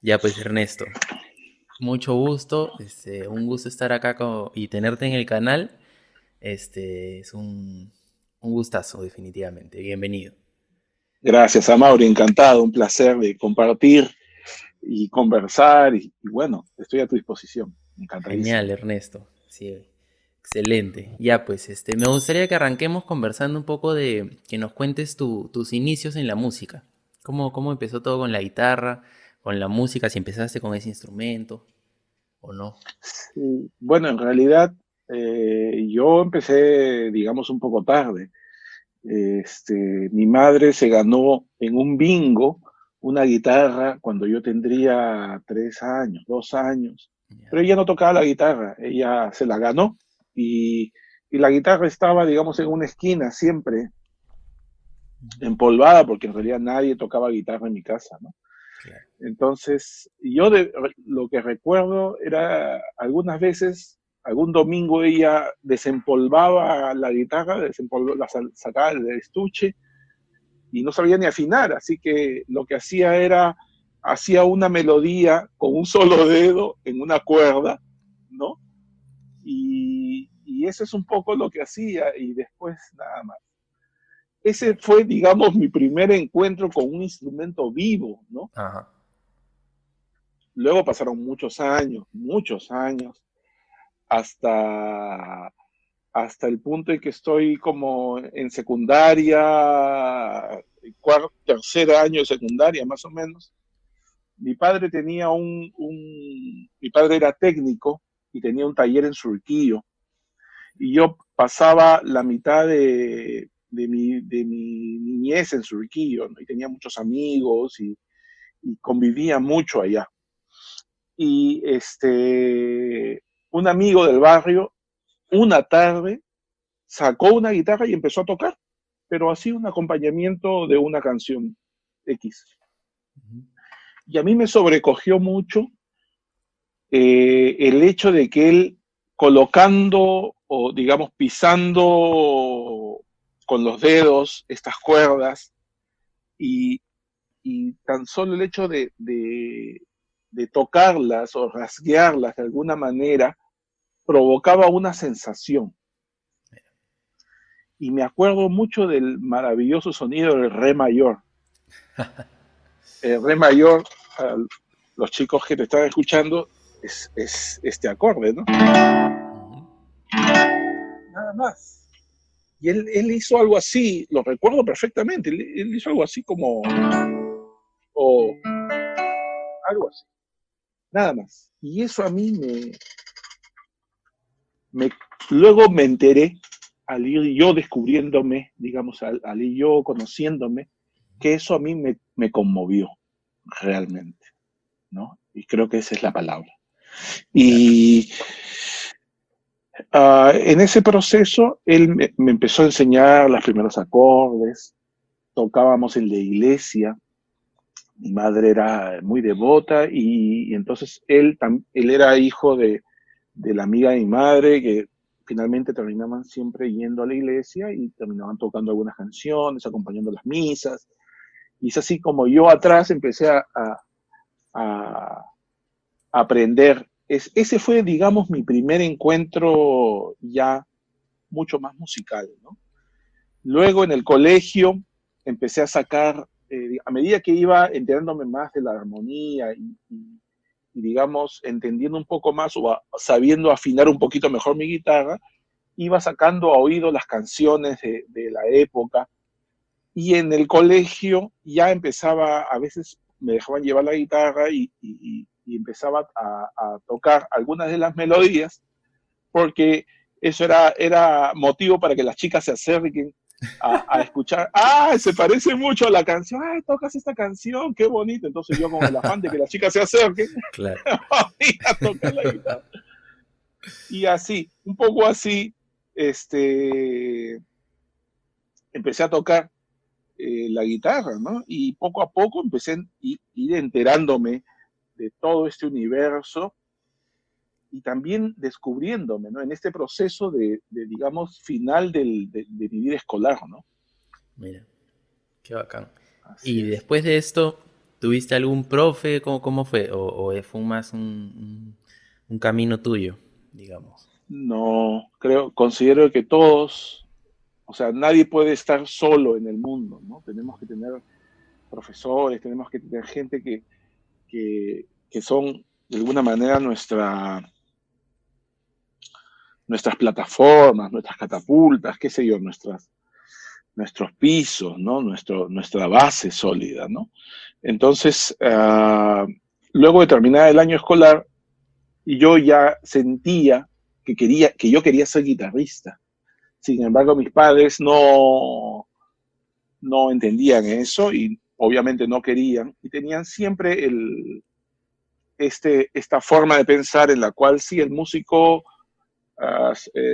Ya pues Ernesto, mucho gusto, un gusto estar acá y tenerte en el canal. Es un gustazo definitivamente, bienvenido. Gracias, Amaury, encantado, un placer de compartir y conversar y bueno, estoy a tu disposición, Genial, encantadísimo. Ernesto, sí, excelente. Ya pues, me gustaría que arranquemos conversando un poco de que nos cuentes tus inicios en la música. ¿Cómo empezó todo con la guitarra, con la música, si empezaste con ese instrumento o no? Sí, bueno, en realidad yo empecé, digamos, un poco tarde. Mi madre se ganó en un bingo una guitarra cuando yo tendría 3 años, 2 años, pero Ya. ella no tocaba la guitarra, ella se la ganó y, y la guitarra estaba, digamos, en una esquina siempre empolvada porque en realidad nadie tocaba guitarra en mi casa, ¿no? Claro. Entonces, lo que recuerdo era algunas veces, algún domingo ella desempolvaba la guitarra, sacaba del estuche y no sabía ni afinar, así que lo que hacía era, hacía una melodía con un solo dedo en una cuerda, ¿no? Y eso es un poco lo que hacía y después nada más. Ese Claro. fue, digamos, mi primer encuentro con un instrumento vivo, ¿no? Ajá. Luego pasaron muchos años, hasta, hasta el punto en que estoy como en secundaria, tercer año de secundaria más o menos. Mi padre tenía mi padre era técnico y tenía un taller en Surquillo. Y yo pasaba la mitad de mi niñez en Surquillo, ¿no? Y tenía muchos amigos y convivía mucho allá. Y un amigo del barrio, una tarde, sacó una guitarra y empezó a tocar, pero así un acompañamiento de una canción X. Ujú. Y a mí me sobrecogió mucho el hecho de que él colocando o digamos pisando con los dedos estas cuerdas y, y tan solo el hecho de tocarlas o rasguearlas de alguna manera provocaba una sensación. Y me acuerdo mucho del maravilloso sonido del re mayor. El re mayor, a los chicos que te están escuchando, es este acorde, ¿no? Ujú. Nada más. Y él hizo algo así, lo recuerdo perfectamente, él hizo algo así como, o algo así, nada más. Y eso a mí me luego me enteré, al ir yo descubriéndome, digamos, al ir yo conociéndome, que eso a mí me conmovió realmente, ¿no? Y creo que esa es la palabra. Claro. Y en ese proceso, él me empezó a enseñar los primeros acordes, tocábamos en la iglesia, mi madre era muy devota y entonces él era hijo de la amiga de mi madre que finalmente terminaban siempre yendo a la iglesia y terminaban tocando algunas canciones, acompañando las misas. Y es así como yo atrás empecé a aprender. Ese fue, digamos, mi primer encuentro ya mucho más musical, ¿no? Luego en el colegio empecé a sacar, a medida que iba enterándome más de la armonía y, digamos, entendiendo un poco más o sabiendo afinar un poquito mejor mi guitarra, iba sacando a oído las canciones de la época y en el colegio ya empezaba, a veces me dejaban llevar la guitarra y empezaba a tocar algunas de las melodías porque eso era motivo para que las chicas se acerquen a escuchar. ¡Ah! Se parece mucho a la canción. ¡Ay, tocas esta canción! ¡Qué bonito! Entonces yo con el afán de que las chicas se acerquen, Claro. a tocar la guitarra. Y así, un poco así, este, empecé a tocar la guitarra, ¿no? Y poco a poco empecé a ir enterándome de todo este universo y también descubriéndome, ¿no? En este proceso digamos, final de mi vida escolar, ¿no? Mira, qué bacán. Así Y es. después de esto, ¿Tuviste algún profe? ¿Cómo fue? ¿O fue más un camino tuyo, digamos? No, considero que todos, o sea, nadie puede estar solo en el mundo, ¿no? Tenemos que tener profesores, tenemos que tener gente que son de alguna manera nuestras plataformas, nuestras catapultas, qué sé yo, nuestros pisos, ¿no? Nuestra base sólida, ¿no? Entonces, luego de terminar el año escolar, yo ya sentía que yo quería ser guitarrista. Sin embargo, mis padres no entendían eso y obviamente no querían y tenían siempre esta forma de pensar en la cual sí, el músico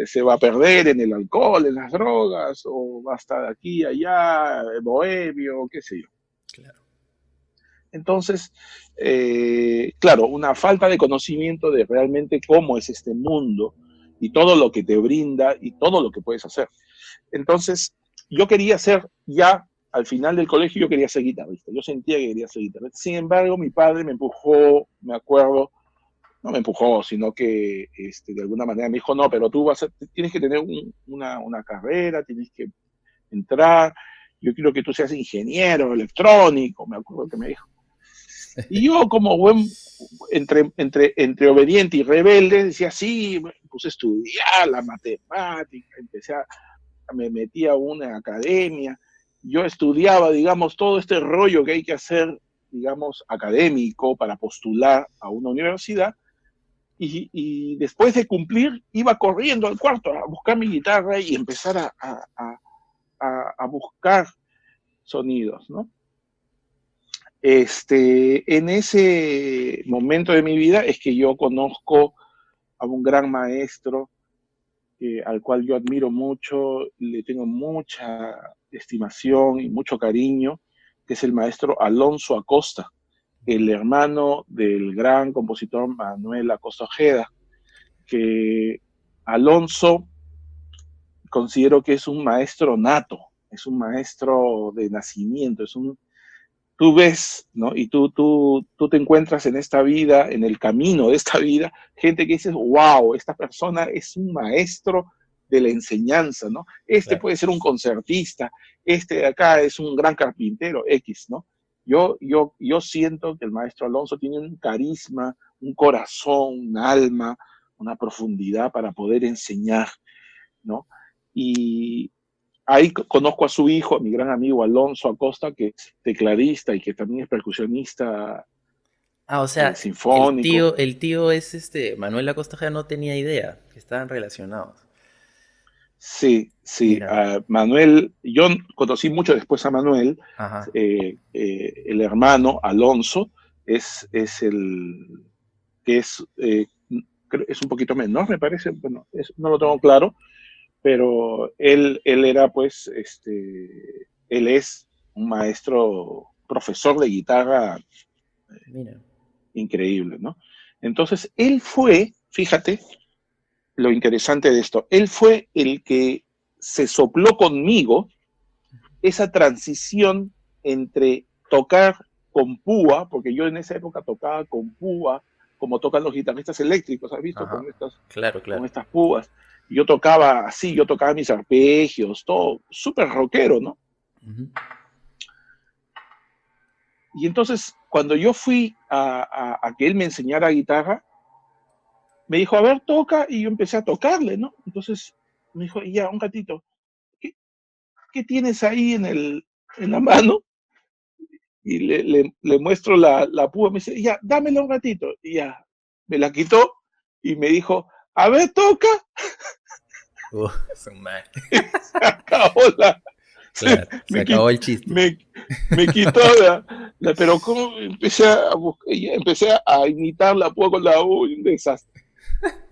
se va a perder en el alcohol, en las drogas, o va a estar aquí, allá, bohemio, qué sé yo. Claro. Entonces, claro, una falta de conocimiento de realmente cómo es este mundo y todo lo que te brinda y todo lo que puedes hacer. Entonces, yo quería ser ya, al final del colegio, yo quería ser guitarrista. Yo sentía que quería ser guitarrista. Sin embargo, mi padre me empujó, me acuerdo, no me empujó, sino que de alguna manera me dijo, no, pero tú tienes que tener una carrera, tienes que entrar, yo quiero que tú seas ingeniero electrónico, me acuerdo que me dijo. Y yo como entre obediente y rebelde, decía, sí, me puse a estudiar la matemática, me metí a una academia, yo estudiaba, digamos, todo este rollo que hay que hacer, digamos, académico para postular a una universidad, y después de cumplir, iba corriendo al cuarto a buscar mi guitarra y empezar a buscar sonidos, ¿no? En ese momento de mi vida es que yo conozco a un gran maestro al cual yo admiro mucho, le tengo mucha estimación y mucho cariño, que es el maestro Alonso Acosta, el hermano del gran compositor Manuel Acosta Ojeda, que Alonso considero que es un maestro nato, es un maestro de nacimiento, tú ves, ¿no? Y tú te encuentras en esta vida, en el camino de esta vida, gente que dices, wow, esta persona es un maestro de la enseñanza, ¿no? Este Claro. puede ser un concertista, este de acá es un gran carpintero, X, ¿no? Yo siento que el maestro Alonso tiene un carisma, un corazón, un alma, una profundidad para poder enseñar, ¿no? Y ahí conozco a su hijo, a mi gran amigo Alonso Acosta, que es tecladista y que también es percusionista Ah, o sea, sinfónico. el tío es Manuel Acosta Ojeda, no tenía idea que estaban relacionados. Sí, sí. Mira, Manuel, yo conocí mucho después a Manuel, ajá, el hermano Alonso, es el que es un poquito menor, me parece, bueno, no lo tengo claro, pero él era pues, él es un maestro, profesor de guitarra mira. increíble, ¿no? Entonces, él fue, fíjate lo interesante de esto, él fue el que se sopló conmigo esa transición entre tocar con púa, porque yo en esa época tocaba con púa, como tocan los guitarristas eléctricos, ¿has visto? Ajá, claro, Con claro. estas púas. Yo tocaba así, yo tocaba mis arpegios, todo súper rockero, ¿no? Ujú. Y entonces, cuando yo fui a que él me enseñara guitarra, me dijo, a ver, toca, y yo empecé a tocarle, ¿no? Entonces me dijo, ya, un ratito, ¿qué, qué tienes ahí en la mano? Y le muestro la púa, me dice, ya, dámela un ratito. Y ya, me la quitó y me dijo, a ver, toca. Son mal. Se acabó se, Claro, se me, acabó quit, el chiste. me, me quitó pero como empecé a imitar la púa con la U,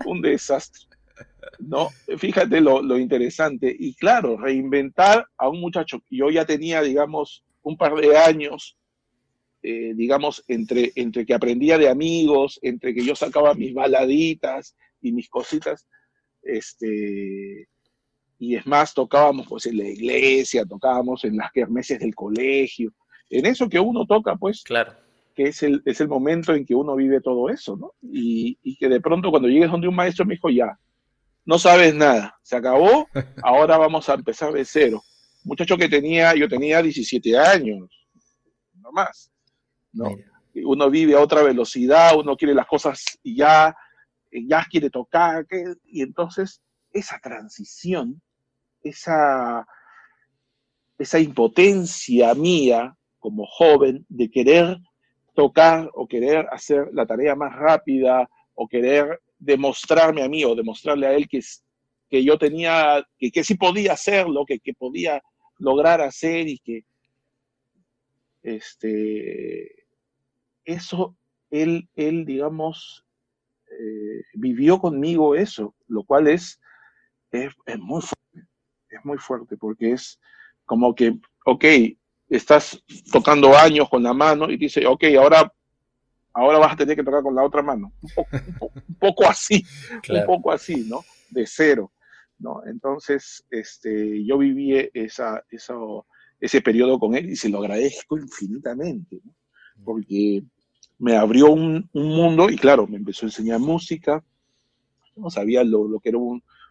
un desastre. ¿No? Fíjate lo interesante. Y claro, reinventar a un muchacho. Yo ya tenía, digamos, un par de años, digamos, entre que aprendía de amigos, entre que yo sacaba mis baladitas y mis cositas, y es más, tocábamos pues en la iglesia, tocábamos en las kermeses del colegio, en eso que uno toca, pues, Claro. que es el momento en que uno vive todo eso, ¿no? Y que de pronto cuando llegues donde un maestro me dijo, ya, no sabes nada, se acabó, ahora vamos a empezar de cero. Muchacho que yo tenía 17 años, no más, ¿no? Mira, Uno vive a otra velocidad, uno quiere las cosas y ya quiere tocar, y entonces esa transición, esa, esa impotencia mía como joven de querer tocar o querer hacer la tarea más rápida o querer demostrarme a mí o demostrarle a él que yo tenía, que sí podía hacerlo, que podía lograr hacer y que este, eso, digamos, vivió conmigo eso, lo cual es muy es muy fuerte porque es como que, ok, estás tocando años con la mano y dice, ok, ahora vas a tener que tocar con la otra mano. Un claro. poco así, ¿no? De cero, ¿no? Entonces, yo viví ese periodo con él y se lo agradezco infinitamente, ¿no? Porque me abrió un mundo y claro, me empezó a enseñar música, no sabía lo que era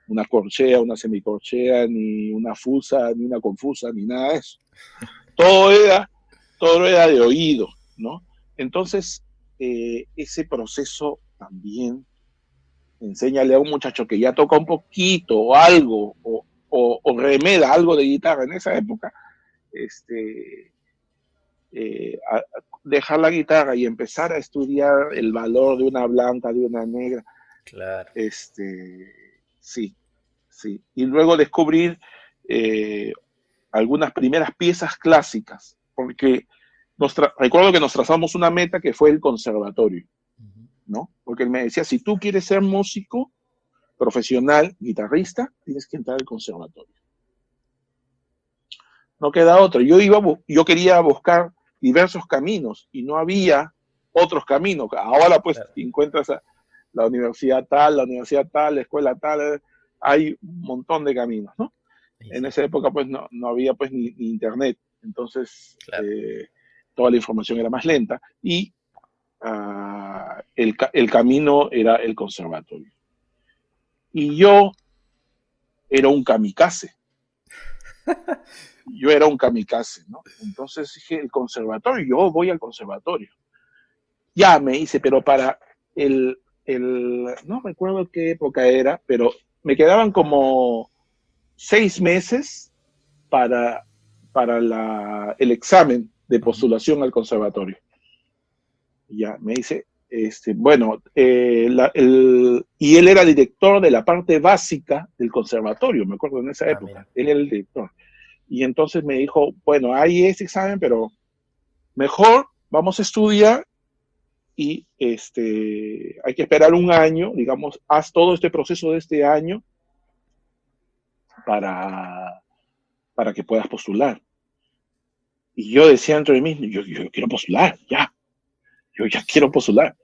una corchea, una semicorchea, ni una fusa, ni una confusa, ni nada de eso. Todo era, todo era de oído, ¿no? Entonces, ese proceso también, enséñale a un muchacho que ya toca un poquito o algo, o remeda algo de guitarra en esa época, este, dejar la guitarra y empezar a estudiar el valor de una blanca, de una negra, Claro. sí, sí. Y luego descubrir eh, algunas primeras piezas clásicas, porque recuerdo que nos trazamos una meta que fue el conservatorio, Ujú. ¿no? Porque él me decía, si tú quieres ser músico profesional, guitarrista, tienes que entrar al conservatorio. No queda otro. Yo quería buscar diversos caminos y no había otros caminos. Ahora pues Claro. encuentras la universidad tal, la escuela tal, hay un montón de caminos, ¿no? Y En sí, esa época pues no había pues ni internet, entonces claro. toda la información era más lenta y el camino era el conservatorio. Y era un kamikaze, yo era un kamikaze, ¿no? Entonces dije, el conservatorio, yo voy al conservatorio. Ya me hice, pero para no recuerdo qué época era, pero me quedaban como 6 meses para, el examen de Ujú. postulación al conservatorio. Ya, me dice, bueno, y él era director de la parte básica del conservatorio, me acuerdo en esa Ah, época, mira. él era el director. Y entonces me dijo, bueno, hay ese examen, pero mejor vamos a estudiar y hay que esperar un año, digamos, haz todo este proceso de este año para, que puedas postular. Y yo decía dentro de mí, yo quiero postular, yo ya quiero postular.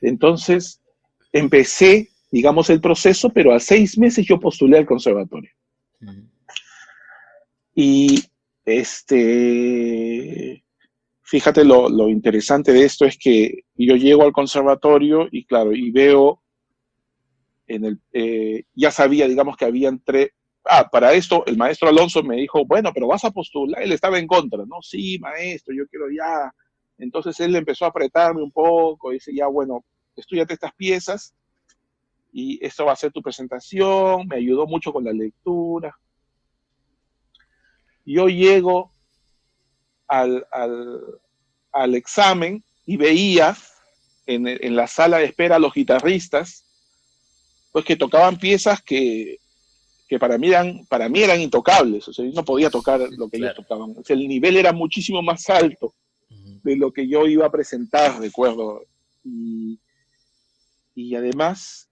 Entonces empecé, digamos, el proceso, pero a 6 meses yo postulé al conservatorio. Ujú. Y fíjate lo interesante de esto es que yo llego al conservatorio y claro, y veo ya sabía, digamos, que habían tres. Para esto el maestro Alonso me dijo, bueno, pero vas a postular, él estaba en contra, ¿no? Sí, maestro, yo quiero ya. Entonces él empezó a apretarme un poco, dice, ya, bueno, estudiate estas piezas y esto va a ser tu presentación, me ayudó mucho con la lectura. Yo llego al, al, al examen y veía en la sala de espera a los guitarristas, pues que tocaban piezas que para mí eran intocables, o sea, yo no podía tocar lo que ellos Claro. tocaban, o sea, el nivel era muchísimo más alto Ujú. de lo que yo iba a presentar, recuerdo, y, y además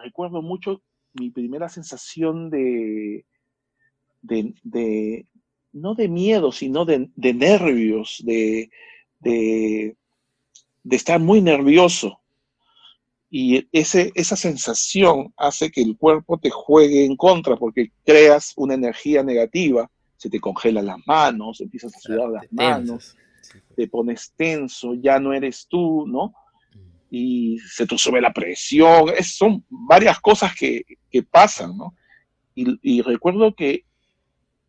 recuerdo mucho mi primera sensación de no de miedo, sino de nervios, de, de estar muy nervioso, y esa sensación hace que el cuerpo te juegue en contra porque creas una energía negativa, se te congelan las manos, empiezas a Claro. sudar las Te manos, tensas. Sí, pues. te pones tenso, ya no eres tú, ¿no? Mm. Y se te sube la presión, son varias cosas que pasan, ¿no? Y recuerdo que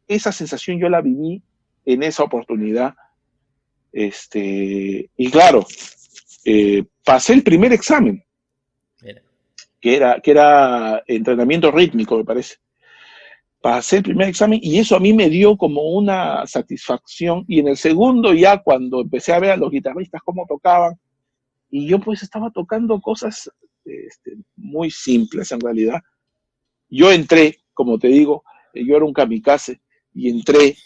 esa sensación yo la viví en esa oportunidad, y claro, pasé el primer examen, Mira. que era entrenamiento rítmico, me parece. Pasé el primer examen y eso a mí me dio como una satisfacción. Y en el segundo ya cuando empecé a ver a los guitarristas cómo tocaban, y yo pues estaba tocando cosas muy simples en realidad. Yo entré, como te digo, yo era un kamikaze y entré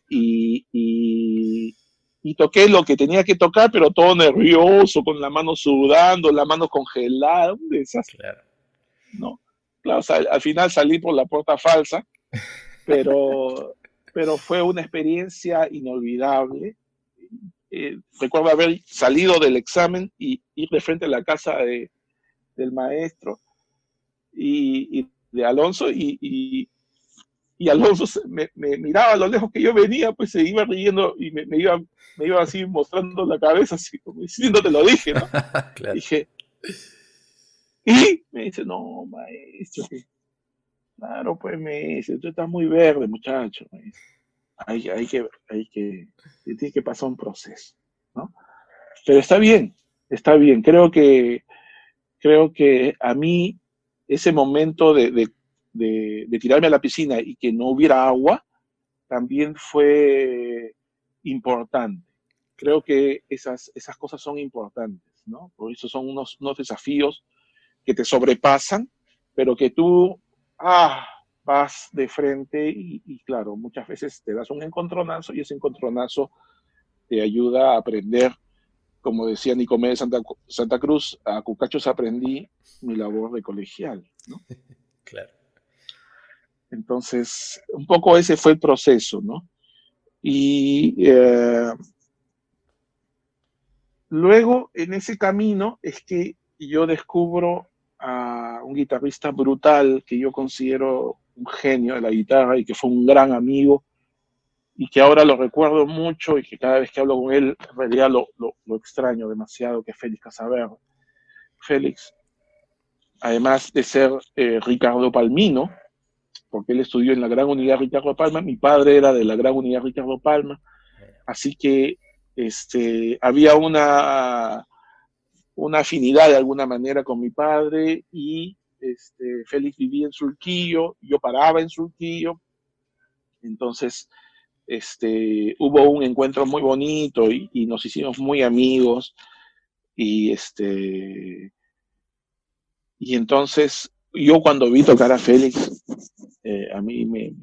y, y, y toqué lo que tenía que tocar, pero todo nervioso, con la mano sudando, la mano congelada, un desastre, Claro. ¿no? Claro, o sea, al final salí por la puerta falsa, pero, pero fue una experiencia inolvidable. Recuerdo haber salido del examen y ir de frente a la casa del maestro y de Alonso y Alonso me miraba a lo lejos que yo venía, pues se iba riendo y me iba así mostrando la cabeza, así como diciendo, te lo dije, ¿no? Claro. Dije, y me dice, no, maestro, claro, pues me dice, tú estás muy verde, muchacho, me dice. Tiene que pasar un proceso, ¿no? Pero está bien. Creo que a mí ese momento de tirarme a la piscina y que no hubiera agua también fue importante. Creo Claro. que esas cosas son importantes, ¿no? Por eso son unos desafíos que te sobrepasan, pero que tú vas de frente y claro, muchas veces te das un encontronazo y ese encontronazo te ayuda a aprender, como decía Nicomé de Santa Cruz, a cucachos aprendí mi labor de colegial, ¿no? Claro. Entonces, un poco ese fue el proceso, ¿no? Y luego, en ese camino, es que yo descubro a un guitarrista brutal que yo considero un genio de la guitarra y que fue un gran amigo y que ahora lo recuerdo mucho y que cada vez que hablo con él, en realidad lo extraño demasiado, que es Félix Casabert. Félix, además de ser Ricardo Palmino, porque él estudió en la Gran Unidad Ricardo Palma, mi padre era de la Gran Unidad Ricardo Palma, Mira. así que había una afinidad de alguna manera con mi padre y Félix vivía en Surquillo, yo paraba en Surquillo, entonces hubo un encuentro muy bonito y nos hicimos muy amigos y y entonces yo cuando vi tocar a Félix, a mí me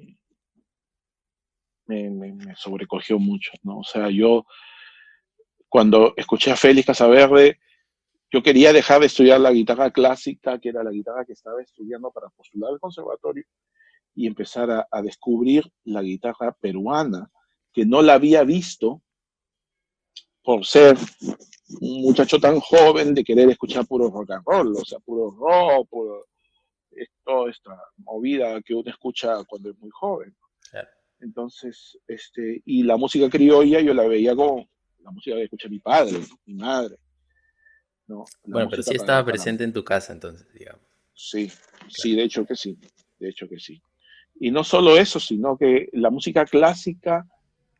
sobrecogió mucho, ¿no? O sea, yo cuando escuché a Félix Casaverde, yo quería dejar de estudiar la guitarra clásica, que era la guitarra que estaba estudiando para postular al conservatorio, y empezar a descubrir la guitarra peruana, que no la había visto por ser un muchacho tan joven de querer escuchar puro rock and roll, o sea, puro rock, toda esta movida que uno escucha cuando es muy joven. Claro. Entonces, y la música criolla yo la veía como la música que escucha mi padre, ¿no? Mi madre, ¿no? La Bueno, pero música sí estaba para presente en tu casa entonces, digamos. sí, Claro. sí, de hecho que sí, de hecho que sí. Y no solo eso, sino que la música clásica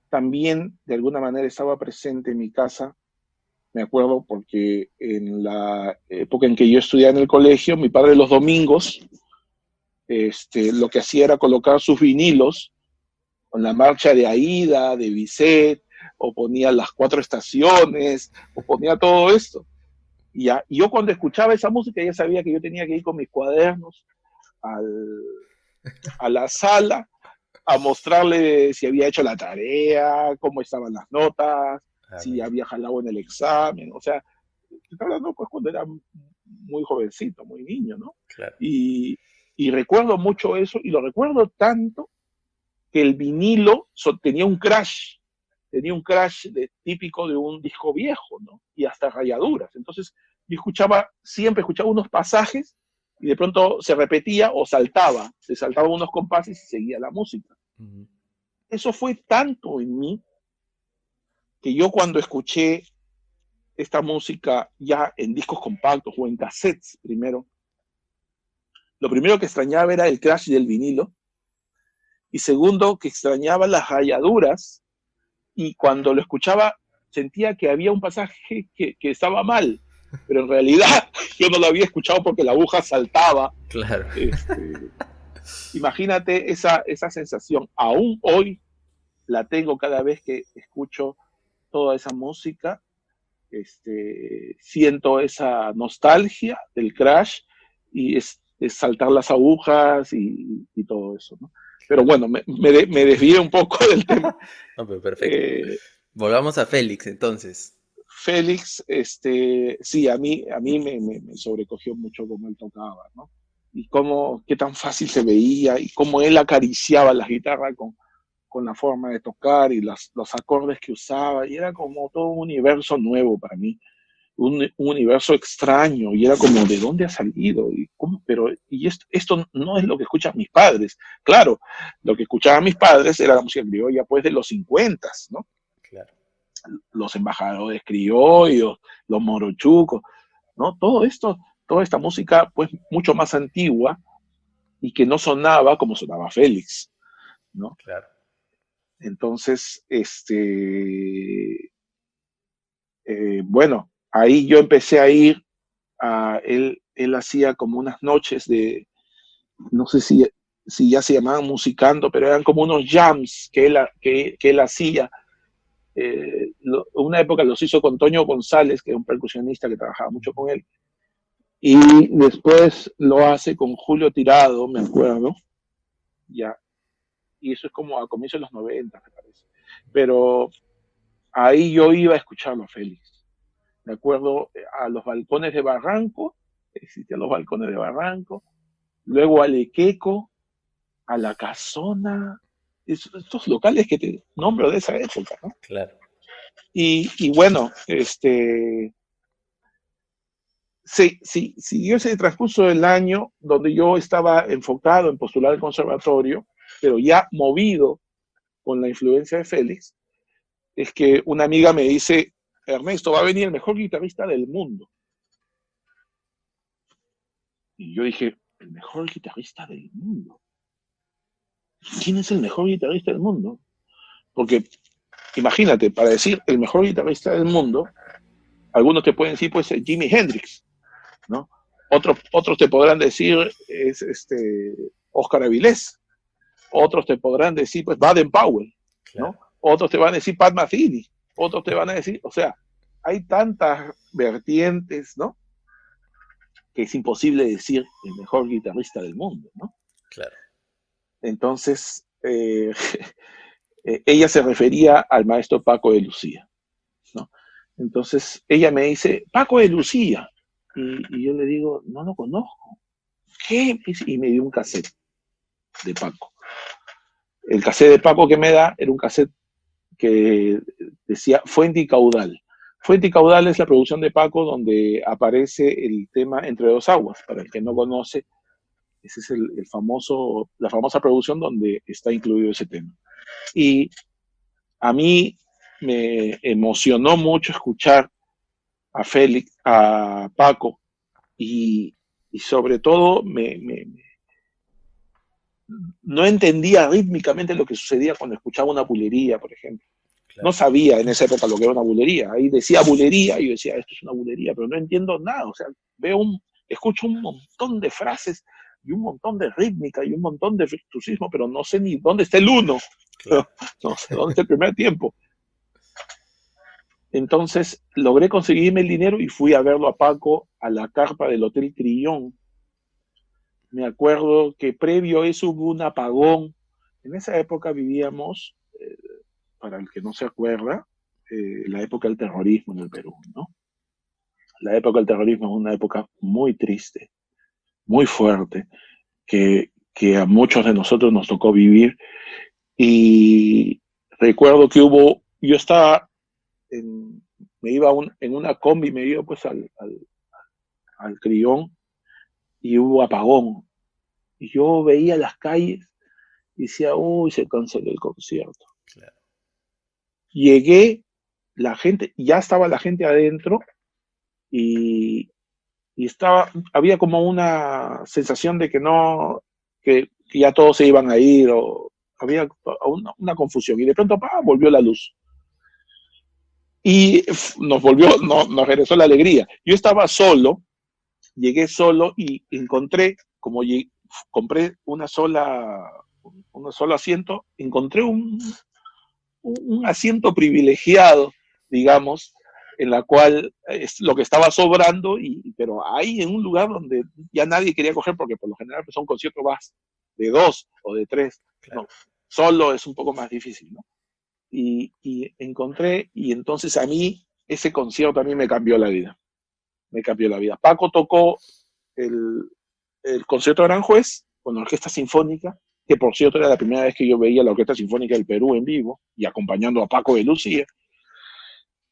también de alguna manera estaba presente en mi casa. Me acuerdo porque en la época en que yo estudiaba en el colegio, mi padre los domingos, lo que hacía era colocar sus vinilos con la marcha de Aida, de Bizet, o ponía las cuatro estaciones, o ponía todo esto. Y yo cuando escuchaba esa música ya sabía que yo tenía que ir con mis cuadernos al, a la sala a mostrarle si había hecho la tarea, cómo estaban las notas, Ah, si mira. había jalado en el examen, o sea, estoy hablando pues cuando era muy jovencito, muy niño, ¿no? Claro. Y recuerdo mucho eso, y lo recuerdo tanto que el vinilo tenía un crash típico de un disco viejo, ¿no? Y hasta rayaduras. Entonces, yo siempre escuchaba unos pasajes y de pronto se repetía o se saltaban unos compases y seguía la música. Ujú. Eso fue tanto en mí que yo cuando escuché esta música ya en discos compactos o en cassettes primero, lo primero que extrañaba era el crash del vinilo, y segundo, que extrañaba las rayaduras, y cuando lo escuchaba sentía que había un pasaje que estaba mal, pero en realidad yo no lo había escuchado porque la aguja saltaba. Claro. Imagínate esa sensación. Aún hoy la tengo cada vez que escucho toda esa música. Siento esa nostalgia del crash y es saltar las agujas y todo eso, ¿no? Pero Claro. bueno, me desvié un poco del tema. No, pero perfecto. Eh, Volvamos a Félix, entonces. Félix, sí, a mí me sobrecogió mucho cómo él tocaba, ¿no? Y qué tan fácil se veía y cómo él acariciaba la guitarra con la forma de tocar y los acordes que usaba. Y era como todo un universo nuevo para mí, un universo extraño. Y era como, ¿de dónde ha salido? Y esto no es lo que escuchan mis padres. Claro, lo que escuchaban mis padres era la música criolla, pues, de los 50, ¿no? Claro. Los embajadores criollos, los morochucos, ¿no? Todo esto, toda esta música, pues, mucho más antigua y que no sonaba como sonaba Félix, ¿no? Claro. Entonces, bueno, ahí yo empecé a ir él hacía como unas noches no sé si ya se llamaban musicando, pero eran como unos jams que él hacía. Una época los hizo con Toño González, que es un percusionista que trabajaba mucho con él, y después lo hace con Julio Tirado, me acuerdo, ya, y eso es como a comienzos de los 90, me parece. Pero ahí yo iba a escucharlo a Félix. Me acuerdo a los balcones de Barranco, existían los balcones de Barranco, luego a Lequeco, a La Casona, estos locales que te nombro de esa época, ¿no? Claro. Y bueno, siguió ese transcurso del año donde yo estaba enfocado en postular al conservatorio, pero ya movido con la influencia de Félix, es que una amiga me dice, Ernesto, va a venir el mejor guitarrista del mundo. Y yo dije, ¿el mejor guitarrista del mundo? ¿Quién es el mejor guitarrista del mundo? Porque imagínate, para decir el mejor guitarrista del mundo, algunos te pueden decir, pues, Jimi Hendrix, ¿no? Otros te podrán decir, es Oscar Avilés. Otros te podrán decir, pues, Baden Powell, ¿no? Claro. Otros te van a decir Pat Metheny. Otros te van a decir, o sea, hay tantas vertientes, ¿no? Que es imposible decir el mejor guitarrista del mundo, ¿no? Claro. Entonces, ella se refería al maestro Paco de Lucía, ¿no? Entonces, ella me dice, Paco de Lucía. Y yo le digo, no lo conozco. ¿Qué? Y me dio un cassette de Paco. El cassette de Paco que me da era un cassette que decía Fuente y Caudal. Fuente y Caudal es la producción de Paco donde aparece el tema Entre dos aguas. Para el que no conoce, ese es la famosa producción donde está incluido ese tema. Y a mí me emocionó mucho escuchar a Félix, a Paco, y sobre todo no entendía rítmicamente lo que sucedía cuando escuchaba una bulería, por ejemplo. No Claro. sabía en esa época lo que era una bulería. Ahí decía bulería y yo decía, esto es una bulería, pero no entiendo nada. O sea, escucho un montón de frases y un montón de rítmica y un montón de virtuosismo, pero no sé ni dónde está el uno. Claro. No sé dónde está el primer tiempo. Entonces logré conseguirme el dinero y fui a verlo a Paco a la carpa del Hotel Crillón. Me acuerdo que previo a eso hubo un apagón. En esa época vivíamos, para el que no se acuerda, la época del terrorismo en el Perú, ¿no? La época del terrorismo es una época muy triste, muy fuerte, que a muchos de nosotros nos tocó vivir. Y recuerdo que yo estaba, me iba en una combi, me iba pues al Crillón y hubo apagón. Y yo veía las calles y decía, uy, se canceló el concierto. Claro. Llegué ya estaba la gente adentro y, había como una sensación de que no, que ya todos se iban a ir o había una confusión y de pronto volvió la luz y nos regresó la alegría. Yo estaba solo, llegué solo y encontré, compré un solo asiento, encontré un asiento privilegiado, digamos, en la cual es lo que estaba sobrando, pero ahí en un lugar donde ya nadie quería coger, porque por lo general pues, son conciertos vas de 2 o de 3, no, Claro. solo es un poco más difícil, ¿no? Y encontré, y entonces a mí ese concierto a mí me cambió la vida, me cambió la vida. Paco tocó el, el concierto de Aranjuez con la Orquesta Sinfónica, que por cierto era la primera vez que yo veía la Orquesta Sinfónica del Perú en vivo y acompañando a Paco de Lucía.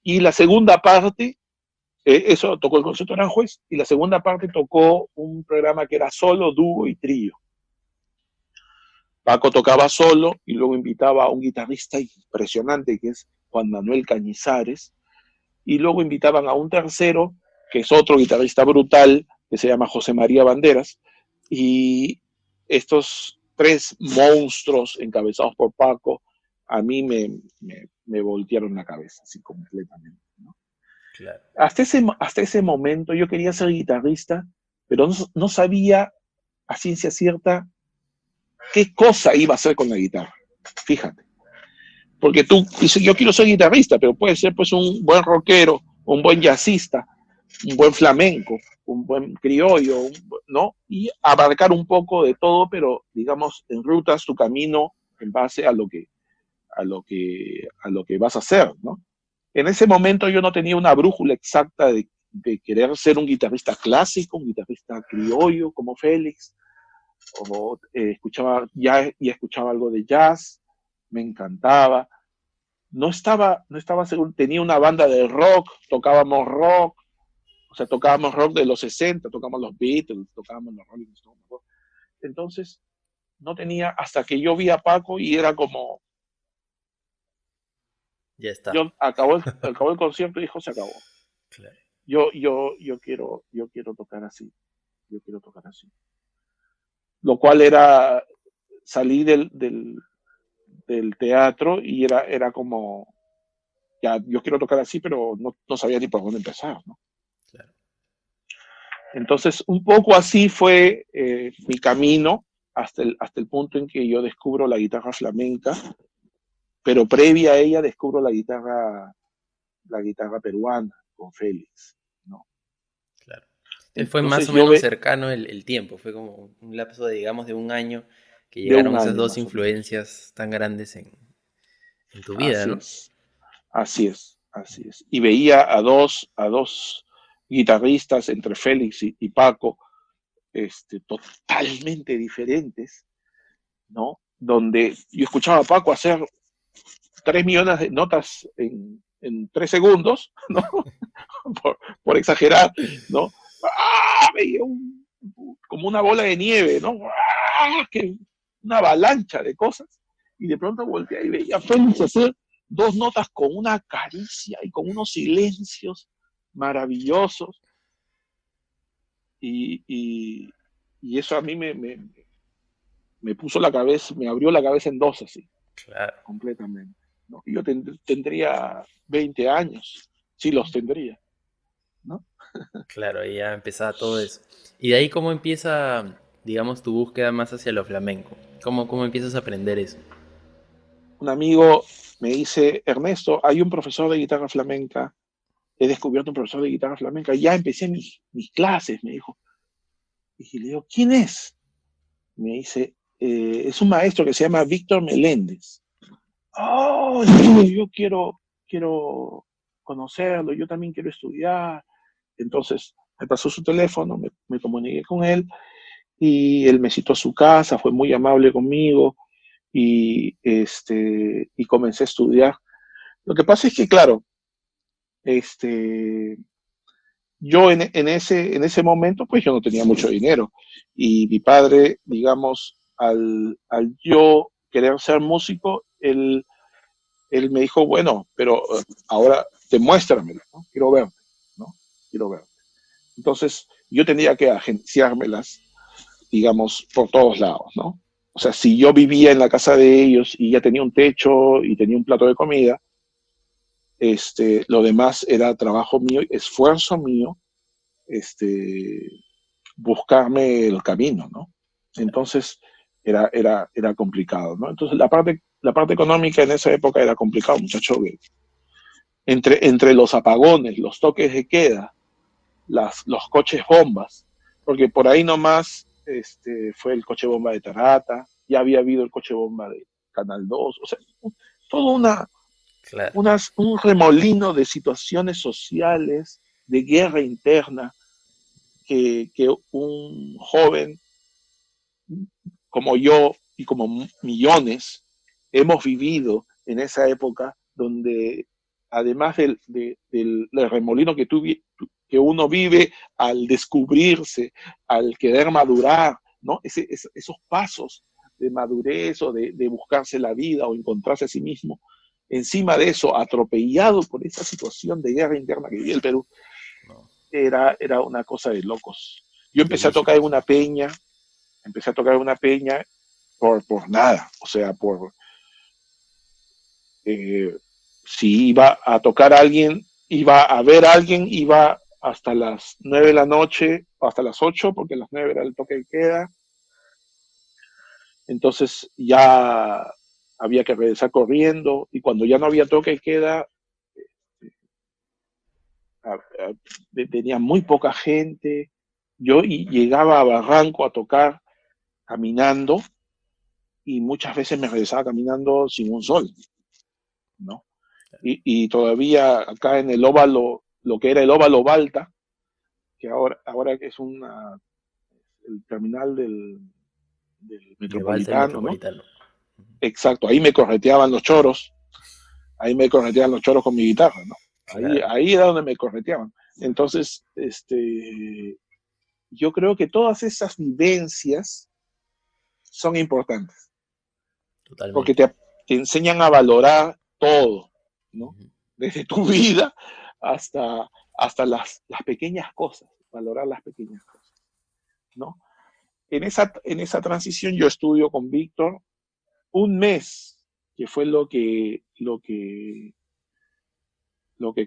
Y la segunda parte, eso tocó el concierto de Aranjuez, y la segunda parte tocó un programa que era solo, dúo y trío. Paco tocaba solo y luego invitaba a un guitarrista impresionante que es Juan Manuel Cañizares, y luego invitaban a un tercero, que es otro guitarrista brutal, que se llama José María Banderas, y estos tres monstruos encabezados por Paco, a mí me voltearon la cabeza, así completamente. ¿No? Claro. Hasta ese momento yo quería ser guitarrista, pero no sabía a ciencia cierta qué cosa iba a hacer con la guitarra. Fíjate. Porque tú dices, yo quiero ser guitarrista, pero puede ser pues un buen rockero, un buen jazzista, un buen flamenco, un buen criollo, ¿no? Y abarcar un poco de todo, pero digamos, enrutas tu camino en base a lo que vas a hacer, ¿no? En ese momento yo no tenía una brújula exacta de querer ser un guitarrista clásico, un guitarrista criollo como Félix, o ya escuchaba algo de jazz, me encantaba. No estaba seguro, tenía una banda de rock, tocábamos rock, o sea, tocábamos rock de los 60, tocábamos los Beatles, tocábamos los Rolling Stones. Entonces, no tenía, hasta que yo vi a Paco y era como, Ya está. acabó el concierto y dijo, se acabó. Claro. Yo quiero tocar así, yo quiero tocar así. Lo cual era salir del teatro y era como, ya, yo quiero tocar así, pero no sabía ni por dónde empezar, ¿no? Claro. Entonces, un poco así fue mi camino hasta el punto en que yo descubro la guitarra flamenca, pero previa a ella descubro la guitarra peruana con Félix, ¿no? Claro. Entonces fue más Entonces o yo menos ve cercano el tiempo, fue como un lapso de, digamos, de un año que de un llegaron esas año dos más o menos. influencias tan grandes en tu vida, Así ¿no? es, así es, así es. Y veía a dos guitarristas entre Félix y Paco, totalmente diferentes, ¿no? Donde yo escuchaba a Paco hacer 3 millones de notas en 3 segundos, ¿no? Por exagerar, ¿no? Veía como una bola de nieve, ¿no? Una avalancha de cosas. Y de pronto volteé y veía a Félix hacer 2 notas con una caricia y con unos silencios maravillosos. Y, y, y eso a mí me puso la cabeza, me abrió la cabeza en dos así, Claro, completamente. ¿No? Yo tendría 20 años, sí los tendría, ¿no? claro, ahí ya empezaba todo eso. Y de ahí cómo empieza, digamos, tu búsqueda más hacia lo flamenco. ¿Cómo empiezas a aprender eso? Un amigo me dice, Ernesto, hay un profesor de guitarra flamenca, he descubierto un profesor de guitarra flamenca, ya empecé mis clases, me dijo. Y le digo, ¿quién es? Me dice, es un maestro que se llama Víctor Meléndez. Oh, yo quiero conocerlo, yo también quiero estudiar. Entonces me pasó su teléfono, me comuniqué con él y él me citó a su casa, fue muy amable conmigo y comencé a estudiar. Lo que pasa es que, claro, este, yo en ese momento, pues yo no tenía mucho dinero y mi padre, digamos, al yo querer ser músico, él me dijo, bueno, pero ahora muéstramela, ¿no? Quiero verte, ¿no? Quiero verte. Entonces, yo tenía que agenciármelas, digamos, por todos lados, ¿no? O sea, si yo vivía en la casa de ellos y ya tenía un techo y tenía un plato de comida, lo demás era trabajo mío, esfuerzo mío, este, buscarme el camino, ¿no? Entonces era complicado, ¿no? Entonces la parte económica en esa época era complicado, muchacho. Entre los apagones, los toques de queda, los coches bombas, porque por ahí nomás fue el coche bomba de Tarata, ya había habido el coche bomba de Canal 2, o sea, todo Claro, un remolino de situaciones sociales, de guerra interna, que un joven como yo y como millones hemos vivido en esa época donde además del remolino que uno vive al descubrirse, al querer madurar, ¿no? Esos pasos de madurez o de buscarse la vida o encontrarse a sí mismo, encima de eso, atropellado por esa situación de guerra interna que vivía el Perú, no, era una cosa de locos. Yo durísimo, sí. empecé a tocar en una peña por nada, o sea, eh, si iba a tocar a alguien, iba a ver a alguien, iba hasta las 9 de la noche, o hasta las 8, porque a las 9 era el toque de queda, entonces ya había que regresar corriendo, y cuando ya no había toque de queda, tenía muy poca gente, yo llegaba a Barranco a tocar caminando, y muchas veces me regresaba caminando sin un sol, ¿no? Y todavía acá en el óvalo, lo que era el óvalo Balta, que ahora es el terminal del De Balsa el metropolitano, ¿no? Metropolitano. Exacto, ahí me correteaban los choros con mi guitarra, ¿no? Claro, Ahí era donde me correteaban. Entonces, yo creo que todas esas vivencias son importantes, porque totalmente. te enseñan a valorar todo, ¿no? Ujú. Desde tu vida hasta las pequeñas cosas, valorar las pequeñas cosas, ¿no? En esa transición yo estudio con Víctor un mes, que fue lo que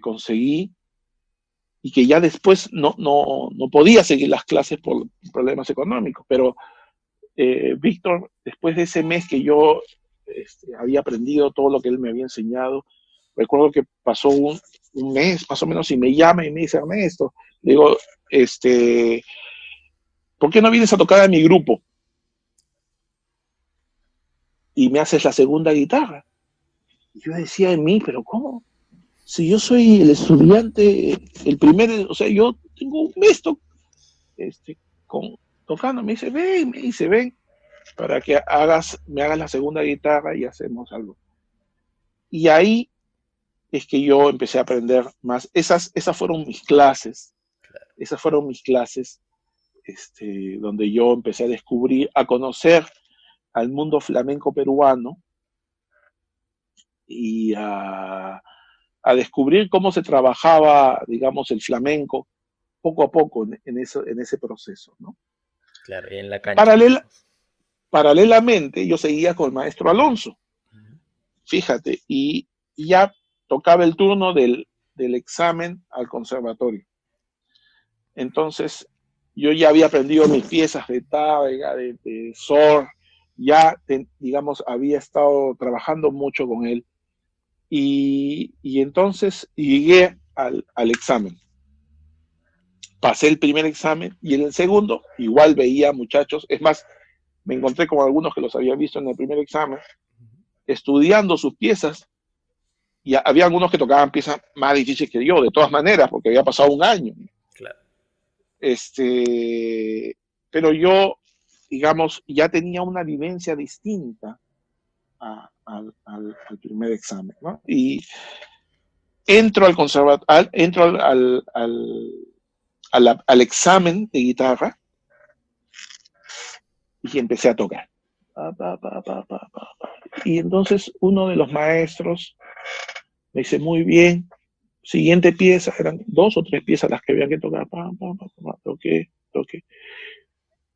conseguí, y que ya después no podía seguir las clases por problemas económicos, pero Víctor, después de ese mes que yo había aprendido todo lo que él me había enseñado, recuerdo que pasó un mes más o menos y me llama y me dice: Ernesto, digo, ¿por qué no vienes a tocar a mi grupo y me haces la segunda guitarra? Y yo decía en mí, pero ¿cómo? Si yo soy el estudiante, el primer, o sea, yo tengo un mes este, tocando, me dice, ven, para que me hagas la segunda guitarra y hacemos algo. Y ahí es que yo empecé a aprender más. Esas fueron mis clases, esas fueron mis clases, donde yo empecé a descubrir, a conocer al mundo flamenco peruano y a descubrir cómo se trabajaba, digamos, el flamenco poco a poco en ese proceso, ¿no? Claro, y en la cancha, Paralela, digamos. paralelamente, yo seguía con el maestro Alonso, Ujú. fíjate, y ya tocaba el turno del examen al conservatorio. Entonces, yo ya había aprendido mis piezas de Tárrega, de Sor, ya, digamos, había estado trabajando mucho con él. Y entonces llegué al examen. Pasé el primer examen y en el segundo igual veía muchachos, es más, me encontré con algunos que los había visto en el primer examen, estudiando sus piezas, y había algunos que tocaban piezas más difíciles que yo, de todas maneras, porque había pasado un año. Claro, Pero yo, digamos, ya tenía una vivencia distinta al primer examen, ¿no? Y entro al conservatorio, entro al examen de guitarra y empecé a tocar. Pa, pa, pa, pa, pa, pa. Y entonces uno de los maestros me dice: muy bien, Siguiente pieza, eran 2 o 3 piezas las que había que tocar, pam, pam, pam, pam, toqué, toqué.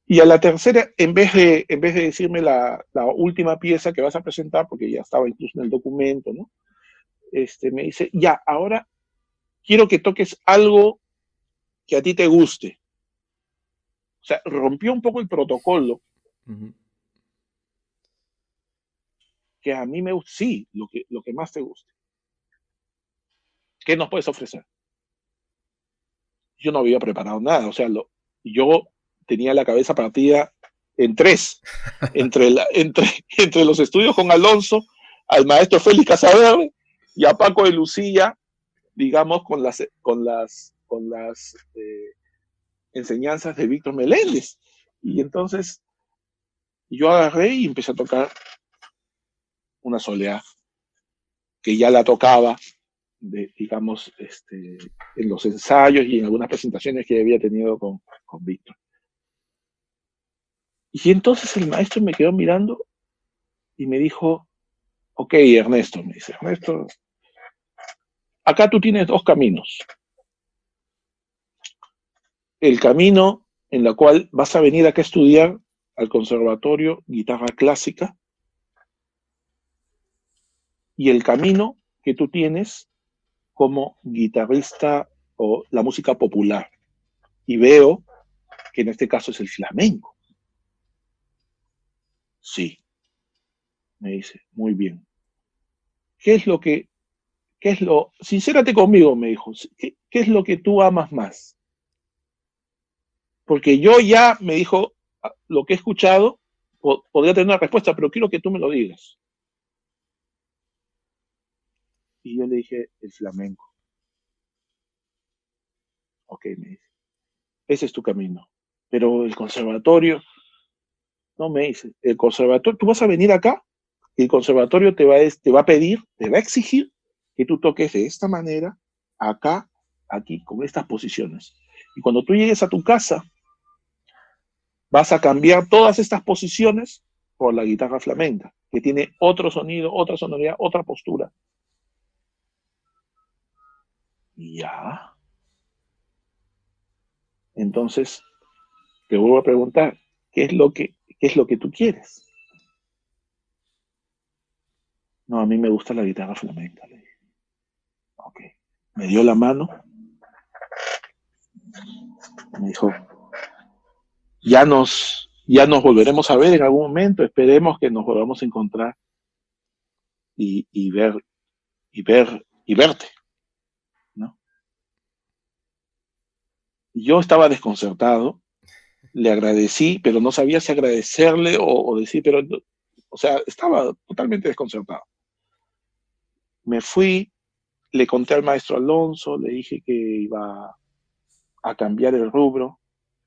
Y a la tercera, en vez de decirme la última pieza que vas a presentar, porque ya estaba incluso en el documento, ¿no? Me dice, ya, ahora quiero que toques algo que a ti te guste. O sea, rompió un poco el protocolo, Ujú. que a mí me gusta, sí, lo que más te guste. ¿Qué nos puedes ofrecer? Yo no había preparado nada, o sea, yo tenía la cabeza partida en tres, entre los estudios con Alonso, al maestro Félix Casaverde y a Paco de Lucía, digamos, con las enseñanzas de Víctor Meléndez. Y entonces yo agarré y empecé a tocar una soleá, que ya la tocaba, digamos, en los ensayos y en algunas presentaciones que había tenido con Víctor. Y entonces el maestro me quedó mirando y me dijo, ok, Ernesto, me dice, Ernesto, acá tú tienes 2 caminos. El camino en el cual vas a venir acá a estudiar al conservatorio guitarra clásica y el camino que tú tienes como guitarrista o la música popular. Y veo que en este caso es el flamenco. Sí, me dice, muy bien. ¿Qué es lo que, sincérate conmigo, me dijo, ¿qué es lo que tú amas más? Porque yo ya me dijo lo que he escuchado, podría tener una respuesta, pero quiero que tú me lo digas. Y yo le dije, el flamenco. Ok, me dice, ese es tu camino. Pero el conservatorio, no me dice, el conservatorio, tú vas a venir acá y el conservatorio te va a pedir, te va a exigir que tú toques de esta manera, acá, aquí, con estas posiciones. Y cuando tú llegues a tu casa, vas a cambiar todas estas posiciones por la guitarra flamenca, que tiene otro sonido, otra sonoridad, otra postura. Y ya. Entonces, te vuelvo a preguntar, ¿qué es lo que tú quieres? No, a mí me gusta la guitarra flamenca. Le dije. Ok. Me dio la mano, me dijo, ya nos volveremos a ver en algún momento, esperemos que nos volvamos a encontrar y ver, y verte, ¿no? Y yo estaba desconcertado, le agradecí, pero no sabía si agradecerle o decir, pero, o sea, estaba totalmente desconcertado. Me fui, le conté al maestro Alonso, le dije que iba a cambiar el rubro,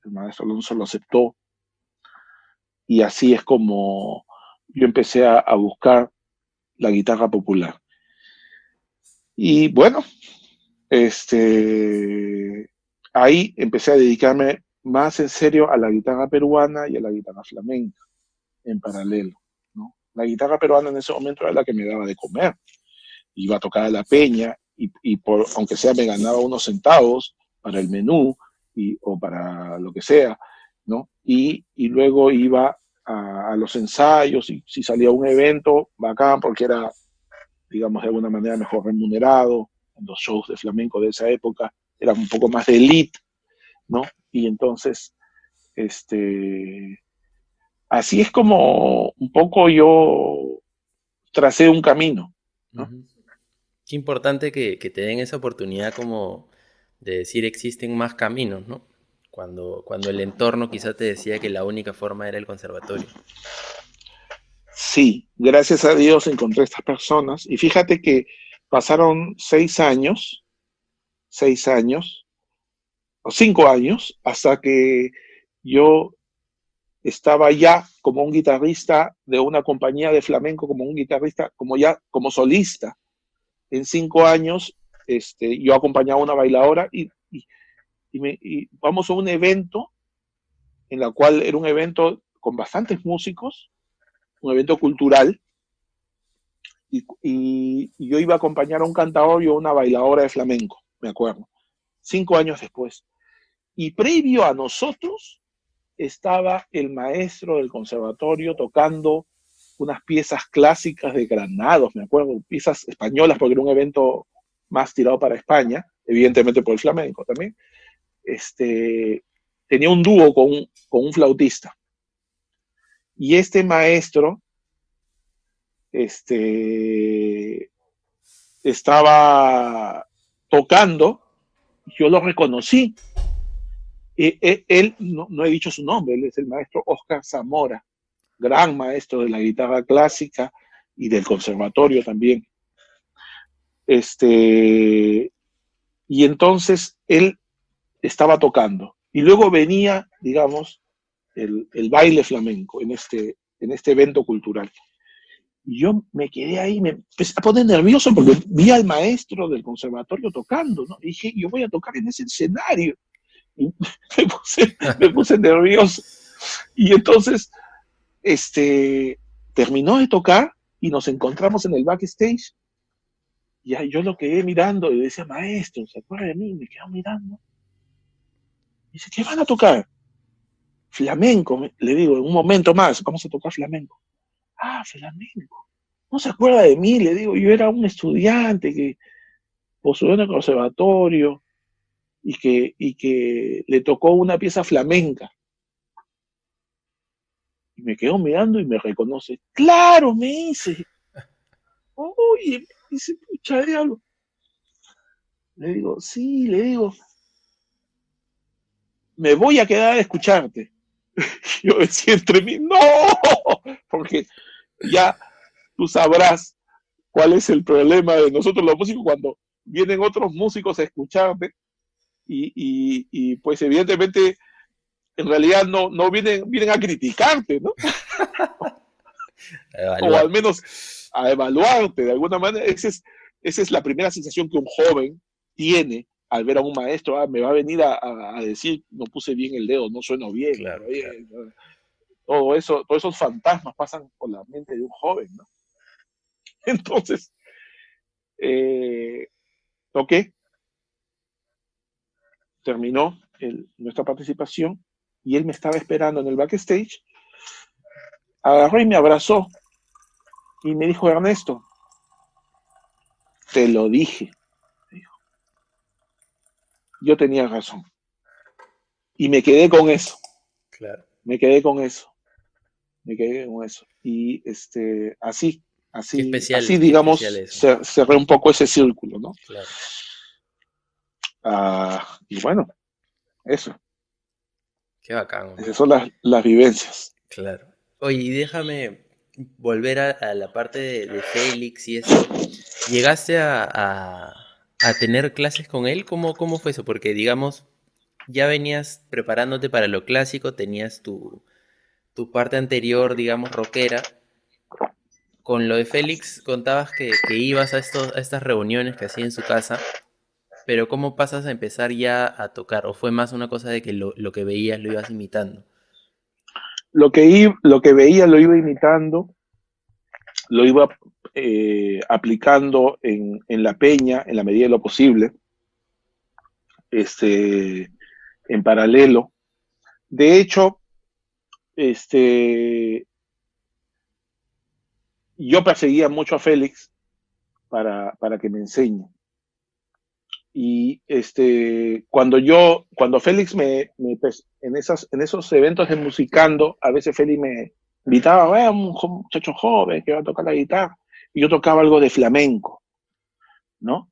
el maestro Alonso lo aceptó, y así es como yo empecé a buscar la guitarra popular. Y bueno, ahí empecé a dedicarme más en serio a la guitarra peruana y a la guitarra flamenca en paralelo, ¿no? La guitarra peruana en ese momento era la que me daba de comer. Iba a tocar a la peña aunque sea me ganaba unos centavos para el menú o para lo que sea, ¿no? Y luego iba a los ensayos y si salía un evento, bacán, porque era, digamos, de alguna manera mejor remunerado. En los shows de flamenco de esa época era un poco más de elite, ¿no? Y entonces, así es como un poco yo tracé un camino, ¿no? Ujú. Qué importante que te den esa oportunidad como de decir existen más caminos, ¿no? Cuando el entorno quizá te decía que la única forma era el conservatorio. Sí, gracias a Dios encontré estas personas y fíjate que pasaron 6 años o 5 años hasta que yo estaba ya como un guitarrista de una compañía de flamenco, como un guitarrista, como ya como solista. En 5 años, yo acompañaba a una bailadora y vamos a un evento en la cual era un evento con bastantes músicos, un evento cultural, y yo iba a acompañar a un cantador y a una bailadora de flamenco, me acuerdo, 5 años después. Y previo a nosotros estaba el maestro del conservatorio tocando unas piezas clásicas de Granados, me acuerdo, piezas españolas, porque era un evento más tirado para España, evidentemente por el flamenco también. Tenía un dúo con un flautista. Y este maestro estaba tocando, yo lo reconocí. Él, no he dicho su nombre, él es el maestro Oscar Zamora, gran maestro de la guitarra clásica y del conservatorio también. Y entonces él estaba tocando. Y luego venía, digamos, el baile flamenco en este evento cultural. Y yo me quedé ahí, me empecé a poner nervioso porque vi al maestro del conservatorio tocando, ¿no? Y dije, yo voy a tocar en ese escenario. Y me puse nervioso. Y entonces, terminó de tocar y nos encontramos en el backstage. Y yo lo quedé mirando y decía, maestro, ¿se acuerda de mí? Me quedo mirando. Y dice, ¿qué van a tocar? Flamenco, le digo, en un momento más, vamos a tocar flamenco. Ah, flamenco. No se acuerda de mí, le digo, yo era un estudiante que postuló en el conservatorio y que le tocó una pieza flamenca. Y me quedó mirando y me reconoce. Claro, me dice. Oye, me dice, pucha diablo. Le digo, sí, le digo, me voy a quedar a escucharte. Yo decía entre mí, no, porque ya tú sabrás cuál es el problema de nosotros los músicos cuando vienen otros músicos a escucharte y pues evidentemente en realidad no vienen a criticarte, ¿no? O al Evaluarte. menos a evaluarte de alguna manera. Esa es la primera sensación que un joven tiene al ver a un maestro. Me va a venir a decir, no puse bien el dedo, no sueno bien. Claro, claro. Todo eso, todos esos fantasmas pasan por la mente de un joven, ¿no? Entonces, toqué, terminó nuestra participación y él me estaba esperando en el backstage, agarró y me abrazó y me dijo, Ernesto, te lo dije, yo tenía razón. Y me quedé con eso, Claro. me quedé con eso, me quedé con eso. Y así, así Qué especial digamos, eso. cerré un poco ese círculo, ¿no? Claro, Y bueno, eso, qué bacán, hombre. esas son las vivencias. Claro. Oye, y déjame volver a la parte de Félix y esto. ¿Llegaste a tener clases con él? ¿Cómo fue eso? Porque, digamos, ya venías preparándote para lo clásico, tenías tu parte anterior, digamos, rockera. Con lo de Félix contabas que ibas a estas reuniones que hacía en su casa, pero ¿cómo pasas a empezar ya a tocar? ¿O fue más una cosa de que lo que veías lo ibas imitando? Lo que veía lo iba imitando, lo iba aplicando en la peña en la medida de lo posible, en paralelo. De hecho, yo perseguía mucho a Félix para que me enseñe. Y cuando Félix en esos eventos de musicando, a veces Félix me invitaba, un muchacho joven que va a tocar la guitarra, y yo tocaba algo de flamenco, ¿no?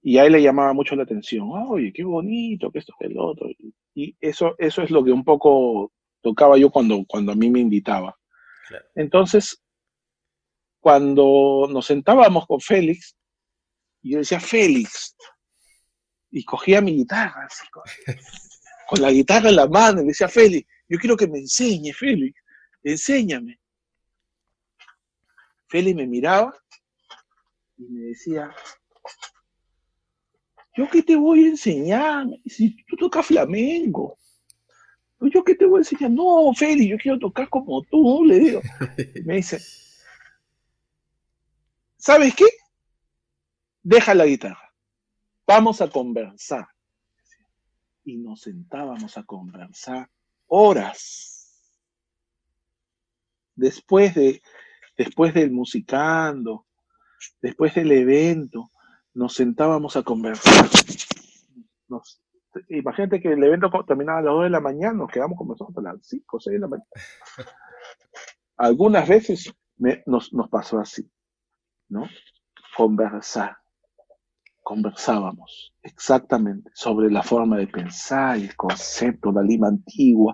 Y a él le llamaba mucho la atención, oye, qué bonito, que esto, que el otro. Y eso es lo que un poco tocaba yo cuando a mí me invitaba. Claro. Entonces, cuando nos sentábamos con Félix, y yo decía, Félix, y cogía mi guitarra, así, con la guitarra en la mano, y le decía, Félix, yo quiero que me enseñe, Félix, enséñame. Félix me miraba y me decía, ¿yo qué te voy a enseñar? Si tú tocas flamenco. ¿Yo qué te voy a enseñar? No, Félix, yo quiero tocar como tú, le digo. Y me dice, ¿sabes qué? Deja la guitarra, vamos a conversar. Y nos sentábamos a conversar horas. Después, después del musicando, después del evento, nos sentábamos a conversar. Nos, imagínate que el evento terminaba a las 2 de la mañana, nos quedamos conversando hasta las 5 o 6 de la mañana. Algunas veces nos pasó así, ¿no? Conversar. Conversábamos exactamente sobre la forma de pensar, el concepto, la Lima antigua,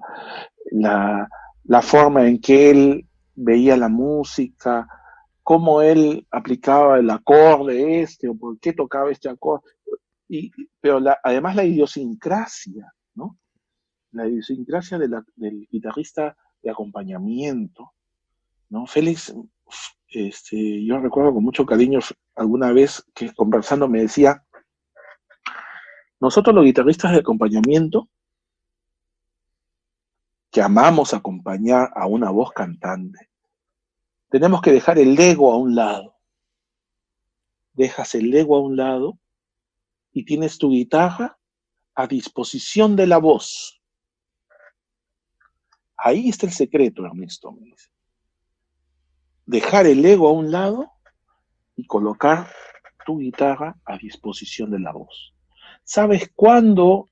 la forma en que él veía la música, cómo él aplicaba el acorde este, o por qué tocaba este acorde, pero además la idiosincrasia, ¿no? La idiosincrasia del guitarrista de acompañamiento, ¿no? Félix, yo recuerdo con mucho cariño alguna vez que conversando me decía, nosotros los guitarristas de acompañamiento, que amamos acompañar a una voz cantante, tenemos que dejar el ego a un lado. Dejas el ego a un lado y tienes tu guitarra a disposición de la voz. Ahí está el secreto, Ernesto, me dice. Dejar el ego a un lado y colocar tu guitarra a disposición de la voz. ¿Sabes cuándo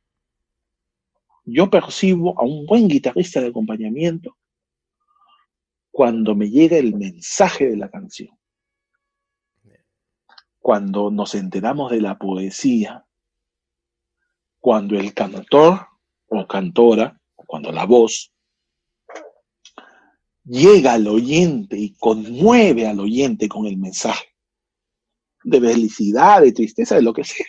yo percibo a un buen guitarrista de acompañamiento? Cuando me llega el mensaje de la canción. Cuando nos enteramos de la poesía, cuando el cantor o cantora, cuando la voz llega al oyente y conmueve al oyente con el mensaje de felicidad, de tristeza, de lo que sea.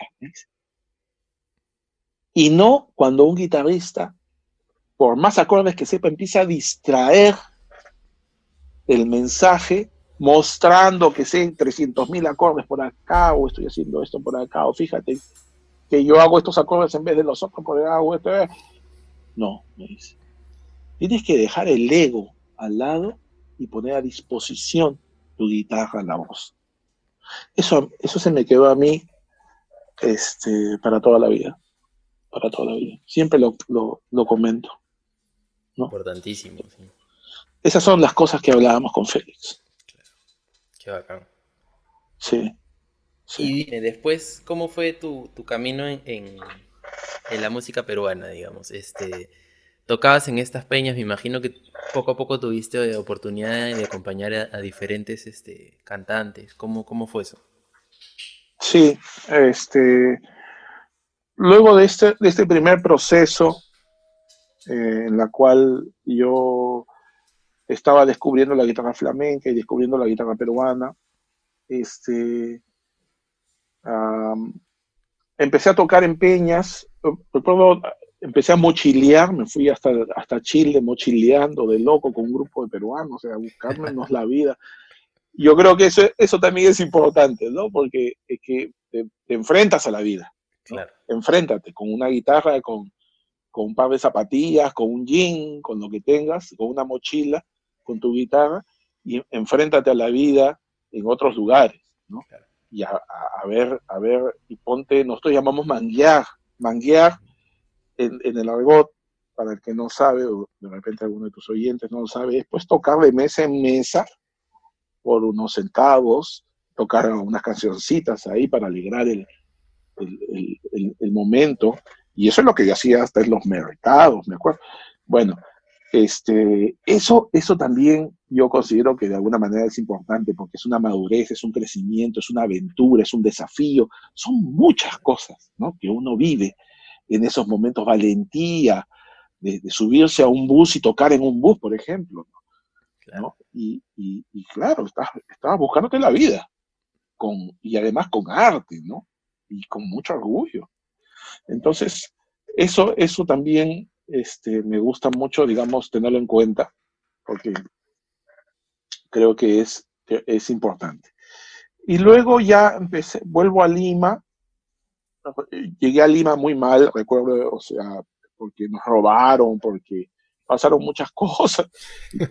Y no cuando un guitarrista, por más acordes que sepa, empieza a distraer el mensaje mostrando que sé 300.000 acordes por acá, o estoy haciendo esto por acá, o fíjate que yo hago estos acordes en vez de los otros, porque hago esto. No, me dice. Tienes que dejar el ego al lado y poner a disposición tu guitarra, la voz. Eso se me quedó a mí para toda la vida. Para toda la vida. Siempre lo comento, ¿no? Importantísimo, sí. Esas son las cosas que hablábamos con Félix. Claro. Qué bacán. Sí, sí. Y dime, después, ¿cómo fue tu camino en la música peruana, digamos? Tocabas en estas peñas, me imagino que poco a poco tuviste oportunidad de acompañar a diferentes cantantes. ¿Cómo fue eso? Sí, luego de este primer proceso en la cual yo estaba descubriendo la guitarra flamenca y descubriendo la guitarra peruana, um, empecé a tocar en peñas, recuerdo, empecé a mochilear, me fui hasta Chile mochileando de loco con un grupo de peruanos, o sea, buscarnos la vida. Yo creo que eso también es importante, ¿no? Porque es que te enfrentas a la vida, ¿no? Claro. Enfréntate con una guitarra, con un par de zapatillas, con un jean, con lo que tengas, con una mochila, con tu guitarra, y enfréntate a la vida en otros lugares, ¿no? Claro. Y a ver, y ponte, nosotros llamamos manguear en el argot, para el que no sabe, o de repente alguno de tus oyentes no lo sabe, es pues tocar de mesa en mesa por unos centavos, tocar unas cancioncitas ahí para alegrar el momento. Y eso es lo que yo hacía hasta en los mercados, me acuerdo. Bueno, eso también yo considero que de alguna manera es importante porque es una madurez, es un crecimiento, es una aventura, es un desafío, son muchas cosas, ¿no? Que uno vive en esos momentos, valentía de subirse a un bus y tocar en un bus, por ejemplo, Claro. ¿no? Y claro, estás buscándote la vida, y además con arte, ¿no? Y con mucho orgullo. Entonces, eso también me gusta mucho, digamos, tenerlo en cuenta, porque creo que es importante. Y luego ya vuelvo a Lima, llegué a Lima muy mal, recuerdo, o sea, porque nos robaron, porque pasaron muchas cosas,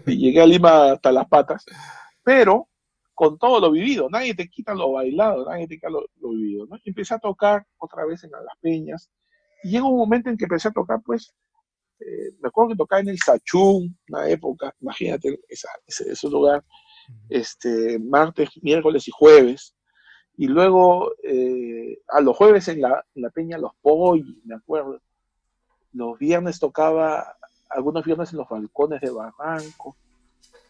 y llegué a Lima hasta las patas, pero con todo lo vivido, nadie te quita lo bailado, nadie te quita lo vivido, ¿no? Y empecé a tocar otra vez en las peñas, y llegó un momento en que empecé a tocar, pues, me acuerdo que tocaba en el Sachún, una época, imagínate, ese lugar, martes, miércoles y jueves, y luego a los jueves en la peña Los Poy, me acuerdo, los viernes tocaba, algunos viernes en los balcones de Barranco,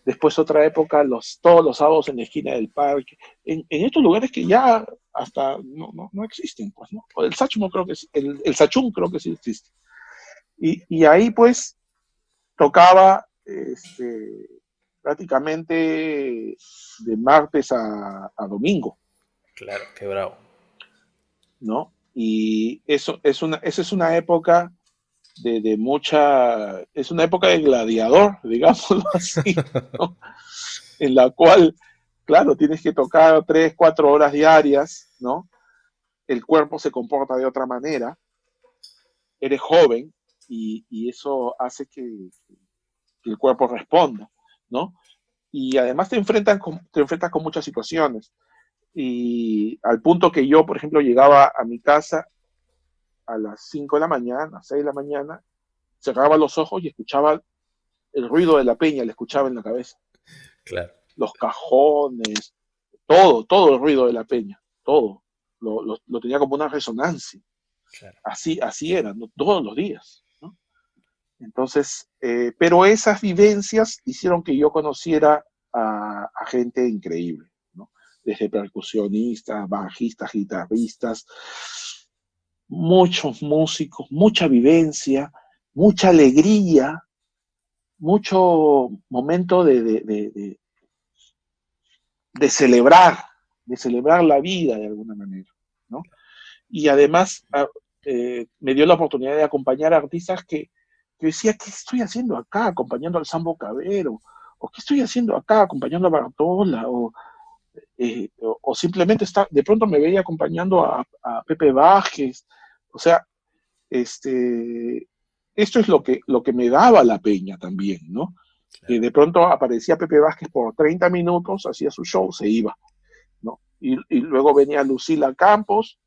después otra época todos los sábados en la esquina del parque, en estos lugares que ya hasta no existen, pues, ¿no? El Sachum creo que el Sachum creo que sí existe. Y ahí pues tocaba prácticamente de martes a domingo, Claro, qué bravo. ¿no? Y esa es una época de mucha, es una época de gladiador, digámoslo así, ¿no? En la cual, claro, tienes que tocar 3, 4 horas diarias, ¿no? El cuerpo se comporta de otra manera, eres joven y eso hace que el cuerpo responda, ¿no? Y además te enfrentas con muchas situaciones. Y al punto que yo, por ejemplo, llegaba a mi casa a las 5 de la mañana, 6 de la mañana, cerraba los ojos y escuchaba el ruido de la peña, le escuchaba en la cabeza. Claro, Los cajones, todo el ruido de la peña, todo. Lo tenía como una resonancia. claro. Así era, ¿no? Todos los días, ¿no? Entonces, pero esas vivencias hicieron que yo conociera a gente increíble, ¿no? Desde percusionistas, bajistas, guitarristas, muchos músicos, mucha vivencia, mucha alegría, mucho momento de celebrar, de celebrar la vida de alguna manera, ¿no? Y además me dio la oportunidad de acompañar a artistas que decía, ¿qué estoy haciendo acá acompañando al Sambo Cabero? ¿O qué estoy haciendo acá acompañando a Bartola? O simplemente de pronto me veía acompañando a Pepe Vázquez. O sea, esto es lo que me daba la peña también, ¿no? Que Claro. de pronto aparecía Pepe Vázquez por 30 minutos, hacía su show, se iba, ¿no? Y luego venía Lucila Campos,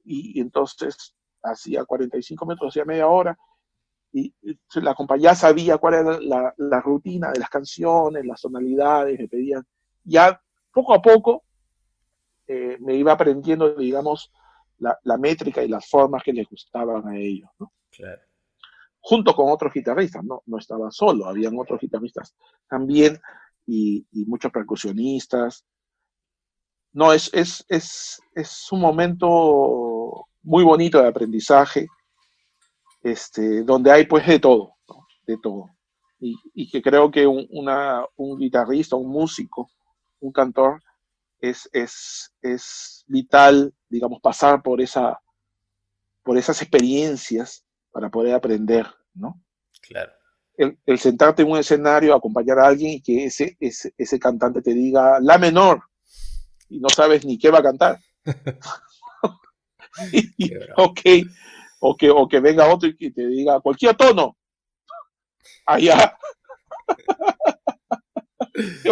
y entonces hacía 45 minutos, hacía media hora, y la compañía sabía cuál era la rutina de las canciones, las tonalidades, me pedían. Ya poco a poco me iba aprendiendo, digamos, la métrica y las formas que les gustaban a ellos, ¿no? Claro. Junto con otros guitarristas, no estaba solo, habían otros guitarristas también y muchos percusionistas. No, es un momento muy bonito de aprendizaje, donde hay pues de todo, ¿no? De todo. Y que creo que un guitarrista, un músico, un cantor, es vital, digamos, pasar por esas experiencias para poder aprender, ¿no? Claro. El sentarte en un escenario, acompañar a alguien y que ese cantante te diga la menor y no sabes ni qué va a cantar. Qué bravo. Ok, o que venga otro y que te diga cualquier tono, allá,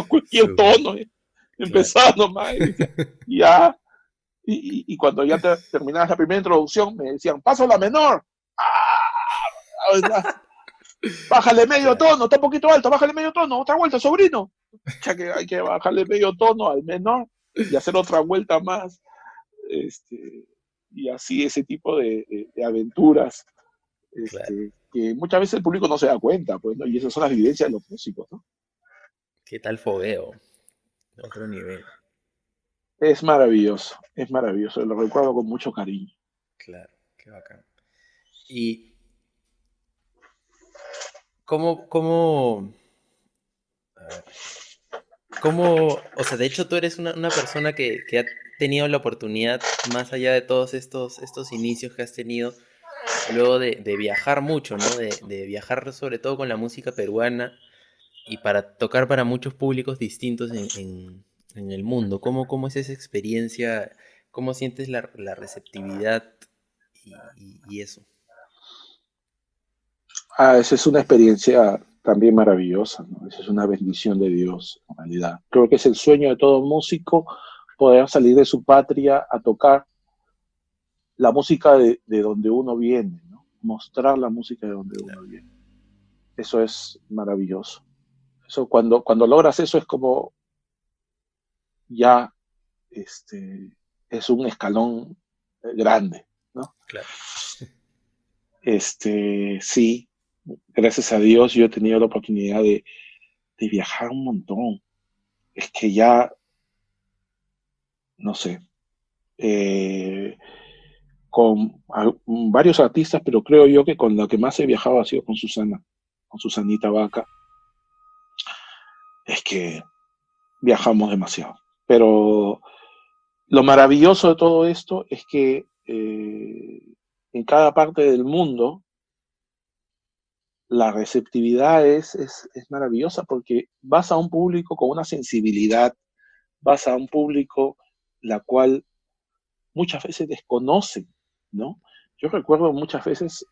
cualquier Súper. tono, Claro. empezando más, y decía, ya, y cuando ya terminabas la primera introducción, me decían, paso la menor, ah, bájale medio Claro. tono, está un poquito alto, bájale medio tono, otra vuelta, sobrino. Ya que hay que bajarle medio tono al menor y hacer otra vuelta más. Y así ese tipo de aventuras Claro. que muchas veces el público no se da cuenta, pues, ¿no? Y esas son las vivencias de los músicos, ¿no? ¿Qué tal fogueo? Otro nivel. Es maravilloso, lo recuerdo con mucho cariño. Claro. Qué bacán. ¿Y cómo, a ver, o sea, de hecho tú eres una persona que ha tenido la oportunidad, más allá de todos estos inicios que has tenido, luego de viajar mucho, ¿no? De viajar sobre todo con la música peruana y para tocar para muchos públicos distintos en el mundo. ¿Cómo es esa experiencia? ¿Cómo sientes la receptividad y eso? Esa es una experiencia. también maravillosa, ¿no? Eso es una bendición de Dios, en realidad. Creo que es el sueño de todo músico poder salir de su patria a tocar la música de donde uno viene, ¿no? Mostrar la música de donde uno viene. Eso es maravilloso. Eso, cuando logras eso es como ya es un escalón grande, ¿no? Claro. Sí, gracias a Dios yo he tenido la oportunidad de viajar un montón. Es que ya, no sé, eh, varios artistas, pero creo yo que con la que más he viajado ha sido con Susanita Vaca. Es que viajamos demasiado. Pero lo maravilloso de todo esto es que en cada parte del mundo la receptividad es maravillosa porque vas a un público con una sensibilidad, vas a un público la cual muchas veces desconocen, ¿no? Yo recuerdo muchas veces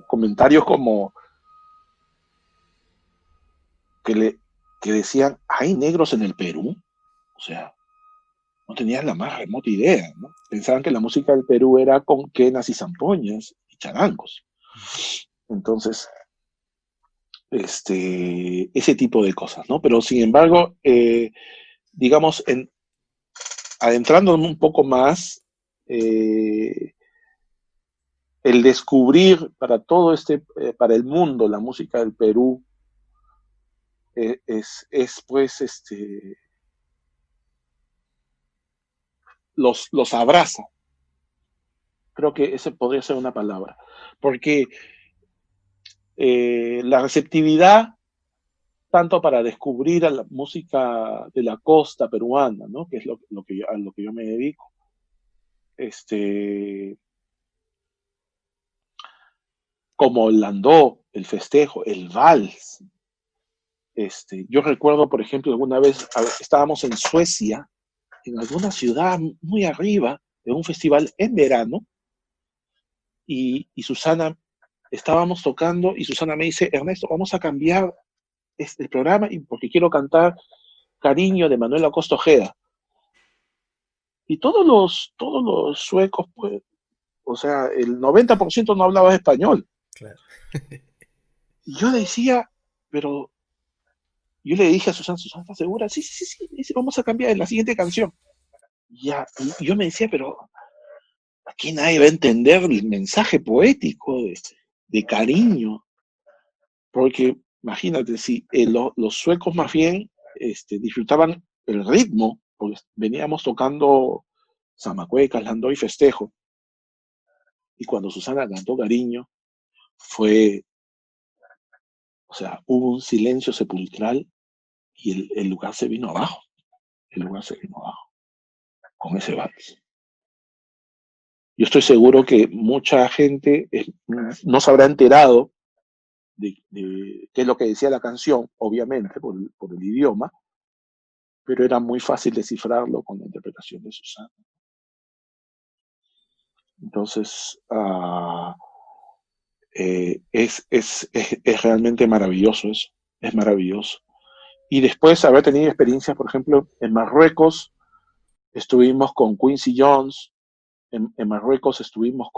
comentarios como que, que decían, ¿hay negros en el Perú? O sea, no tenían la más remota idea, ¿no? Pensaban que la música del Perú era con quenas y zampoñas y charangos. Entonces, ese tipo de cosas, ¿no? Pero sin embargo, digamos, adentrándonos un poco más, el descubrir para para el mundo la música del Perú pues, los abraza. Creo que esa podría ser una palabra. Porque la receptividad, tanto para descubrir a la música de la costa peruana, ¿no? Que es a lo que yo me dedico, como el landó, el festejo, el vals. Yo recuerdo, por ejemplo, alguna vez estábamos en Suecia, en alguna ciudad muy arriba, en un festival en verano, y Susana, estábamos tocando, y Susana me dice, Ernesto, vamos a cambiar el programa porque quiero cantar Cariño de Manuel Acosta Ojeda. Y todos los suecos, pues, o sea, el 90% no hablaba español. Claro. Y yo decía, pero yo le dije a Susana, ¿Susana está segura? Sí, sí, sí, sí, vamos a cambiar en la siguiente canción. Ya, y yo me decía, pero aquí nadie va a entender el mensaje poético de cariño, porque imagínate, si los suecos más bien disfrutaban el ritmo, porque veníamos tocando Zamacuecas, Landó y Festejo, y cuando Susana cantó Cariño, o sea, hubo un silencio sepulcral y el lugar se vino abajo, el lugar se vino abajo, con ese vals. Yo estoy seguro que mucha gente no se habrá enterado de qué es lo que decía la canción, obviamente, por el idioma, pero era muy fácil descifrarlo con la interpretación de Susana. Entonces, es realmente maravilloso eso, es maravilloso. Y después haber tenido experiencias, por ejemplo, en Marruecos, estuvimos con Quincy Jones, en Marruecos estuvimos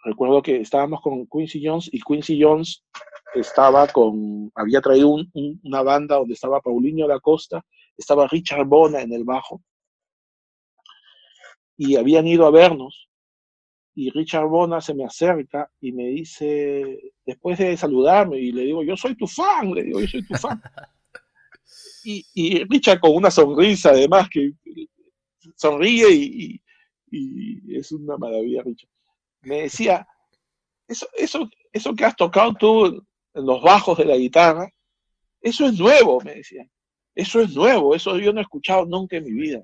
recuerdo que estábamos con Quincy Jones y Quincy Jones había traído una banda donde estaba Paulinho da Costa, estaba Richard Bona en el bajo, y habían ido a vernos, y Richard Bona se me acerca y me dice, después de saludarme, y le digo, yo soy tu fan, le digo, yo soy tu fan. Y Richard con una sonrisa, además, que sonríe y es una maravilla, Richard. Me decía, eso que has tocado tú en los bajos de la guitarra, eso es nuevo, me decía. Eso es nuevo, eso yo no he escuchado nunca en mi vida.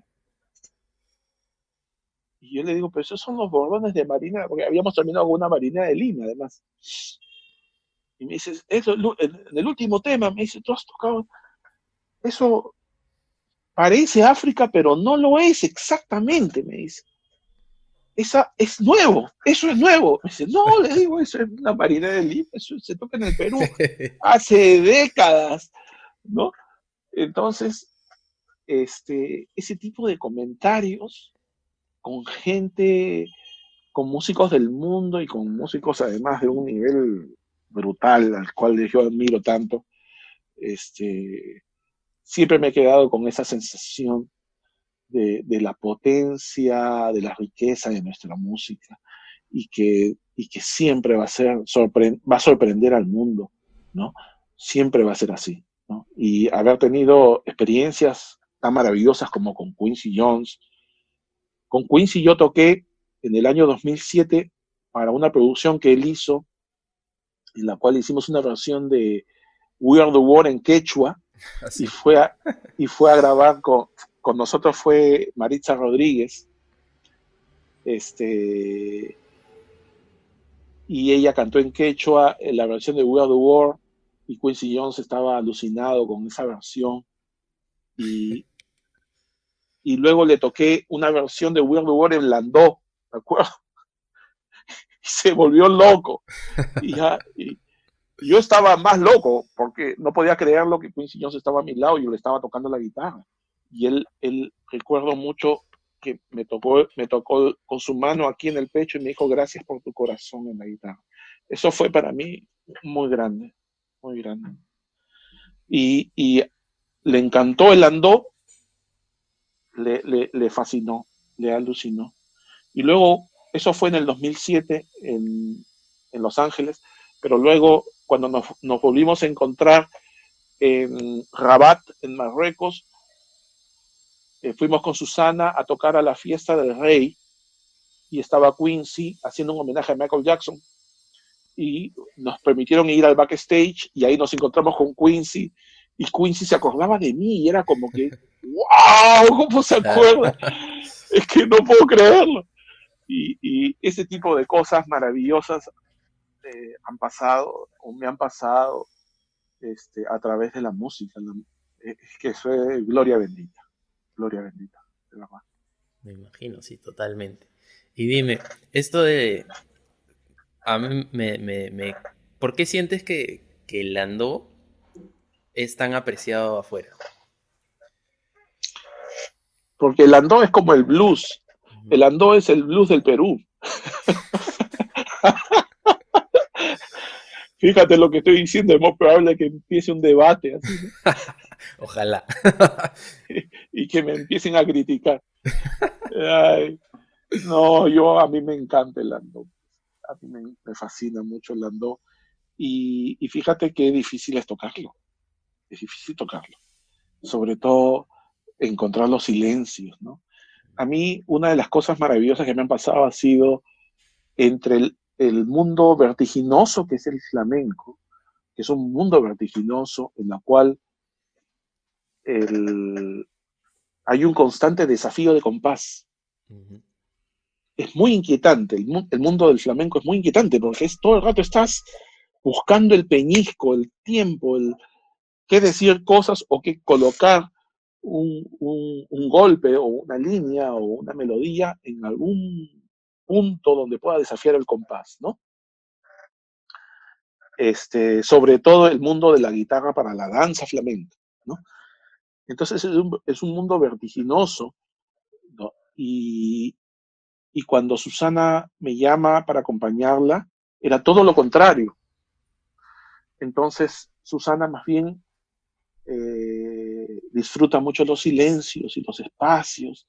Y yo le digo, pero esos son los bordones de Marina, porque habíamos terminado con una Marina de Lima, además. Y me dice, en el último tema, me dice, tú has tocado, eso parece África, pero no lo es exactamente, me dice. esa es nuevo, eso es nuevo. Me dice, no, le digo, eso es una marinera de Lima, eso se toca en el Perú hace décadas, ¿no? Entonces, ese tipo de comentarios con gente, con músicos del mundo y con músicos además de un nivel brutal, al cual yo admiro tanto, siempre me he quedado con esa sensación de la potencia, de la riqueza de nuestra música y que siempre va a va a sorprender al mundo, ¿no? Siempre va a ser así, ¿no? Y haber tenido experiencias tan maravillosas como con Quincy Jones. Con Quincy yo toqué en el año 2007 para una producción que él hizo, en la cual hicimos una versión de We Are the World en quechua, y Así. fue a, y fue a grabar con nosotros fue Maritza Rodríguez, y ella cantó en quechua en la versión de We Are the World, y Quincy Jones estaba alucinado con esa versión, y, y luego le toqué una versión de We Are the World en landó, ¿de acuerdo? Y se volvió loco, y yo estaba más loco porque no podía creerlo que Quincy Jones estaba a mi lado y yo le estaba tocando la guitarra. Y él recuerdo mucho que me tocó con su mano aquí en el pecho y me dijo, gracias por tu corazón en la guitarra. Eso fue para mí muy grande, muy grande. Y le encantó el andó, le fascinó, le alucinó. Y luego, eso fue en el 2007 en Los Ángeles, pero luego cuando nos volvimos a encontrar en Rabat, en Marruecos, fuimos con Susana a tocar a la fiesta del rey y estaba Quincy haciendo un homenaje a Michael Jackson y nos permitieron ir al backstage y ahí nos encontramos con Quincy y Quincy se acordaba de mí y era como que, wow, ¿cómo se Claro. acuerda? Es que no puedo creerlo. Y ese tipo de cosas maravillosas han pasado o me han pasado a través de la música. Es que eso es gloria bendita, de verdad. Me imagino, sí, totalmente. Y dime, esto de... A mí ¿por qué sientes que el Landó es tan apreciado afuera? Porque el andó es como el blues. Ujú. El andó es el blues del Perú. Fíjate lo que estoy diciendo, es muy probable que empiece un debate así, ¿no? Ojalá. Y que me empiecen a criticar. Ay, no, a mí me encanta el andó. A mí me fascina mucho el andó. Y fíjate que difícil es tocarlo. Es difícil tocarlo. Sobre todo encontrar los silencios, ¿no? A mí una de las cosas maravillosas que me han pasado ha sido entre el mundo vertiginoso que es el flamenco, que es un mundo vertiginoso en la cual el, hay un constante desafío de compás. Ujú. Es muy inquietante, el mundo del flamenco es muy inquietante porque todo el rato estás buscando el peñisco, el tiempo, el qué decir cosas o qué colocar un golpe o una línea o una melodía en algún punto donde pueda desafiar el compás, ¿no? Sobre todo el mundo de la guitarra para la danza flamenca, ¿no? Entonces es un mundo vertiginoso, ¿no? Y cuando Susana me llama para acompañarla, era todo lo contrario. Entonces Susana más bien disfruta mucho los silencios y los espacios,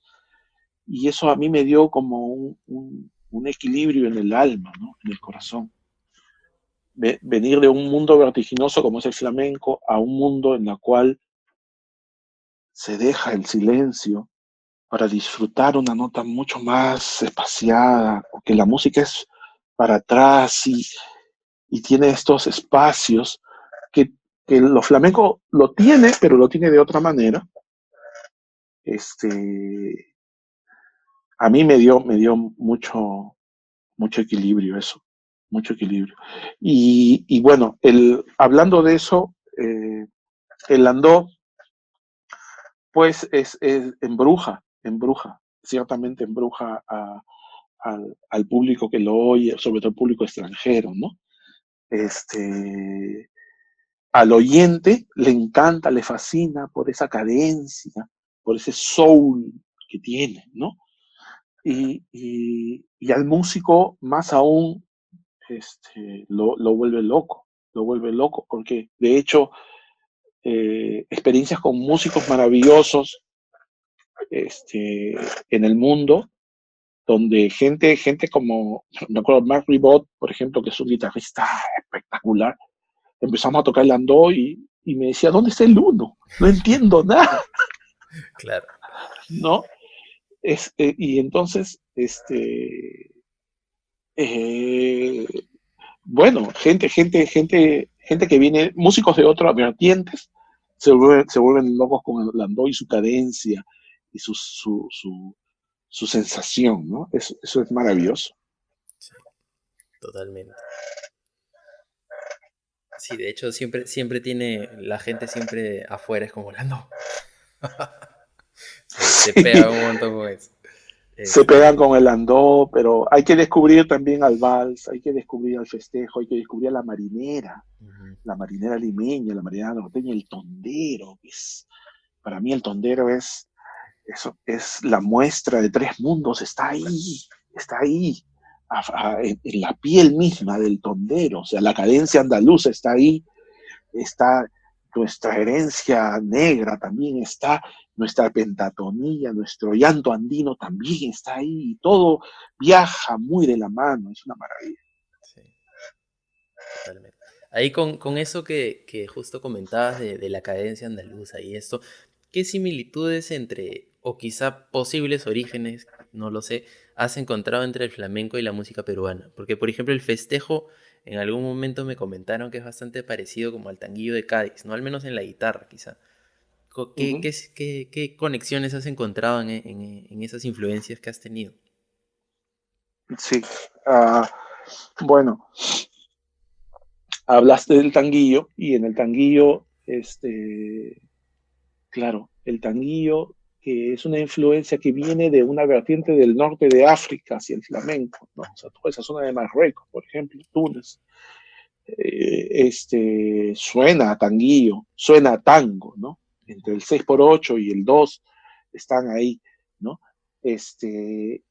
y eso a mí me dio como un equilibrio en el alma, ¿no? En el corazón. Venir de un mundo vertiginoso como es el flamenco a un mundo en el cual se deja el silencio para disfrutar una nota mucho más espaciada, porque la música es para atrás y tiene estos espacios que, que lo flamenco lo tiene, pero lo tiene de otra manera. A mí me dio mucho equilibrio eso, mucho equilibrio. Y bueno, hablando de eso, el landó, pues embruja, ciertamente embruja al público que lo oye, sobre todo el público extranjero, ¿no? Este, Al oyente le encanta, le fascina por esa cadencia, por ese soul que tiene, ¿no? Y al músico más aún lo vuelve loco, porque de hecho experiencias con músicos maravillosos en el mundo, donde gente como, me acuerdo, Mark Ribot, por ejemplo, que es un guitarrista espectacular, empezamos a tocar el landó y me decía, ¿dónde está el uno? No entiendo nada, Claro. ¿no? Y entonces, eh, bueno, gente que viene, músicos de otras vertientes, se vuelven locos con el landó y su cadencia y su sensación, ¿no? Eso es maravilloso. Sí, totalmente. Sí, de hecho siempre tiene, la gente siempre afuera es como la no. Se pega un montón con eso. Se pegan Este, con el landó, pero hay que descubrir también al vals, hay que descubrir al festejo, hay que descubrir a ujú, la marinera limeña, la marinera norteña, el tondero. Para mí el tondero es la muestra de tres mundos, está ahí, en la piel misma del tondero, o sea, la cadencia andaluza está ahí, está nuestra herencia negra también está, nuestra pentatonía, nuestro llanto andino también está ahí, y todo viaja muy de la mano, es una maravilla. sí, totalmente. Ahí con eso que justo comentabas de la cadencia andaluza y esto, ¿qué similitudes entre, o quizá posibles orígenes, no lo sé, has encontrado entre el flamenco y la música peruana? Porque, por ejemplo, el festejo, en algún momento me comentaron que es bastante parecido como al tanguillo de Cádiz, no al menos en la guitarra, quizá. Uh -huh. ¿Qué conexiones has encontrado en esas influencias que has tenido? Sí, uh, bueno, hablaste del tanguillo y en el tanguillo, claro, el tanguillo que es una influencia que viene de una vertiente del norte de África hacia el flamenco, ¿no? O sea, toda esa zona de Marruecos, por ejemplo, Túnez, suena a tanguillo, suena a tango, ¿no? Entre el 6x8 y el 2 están ahí, ¿no? Este,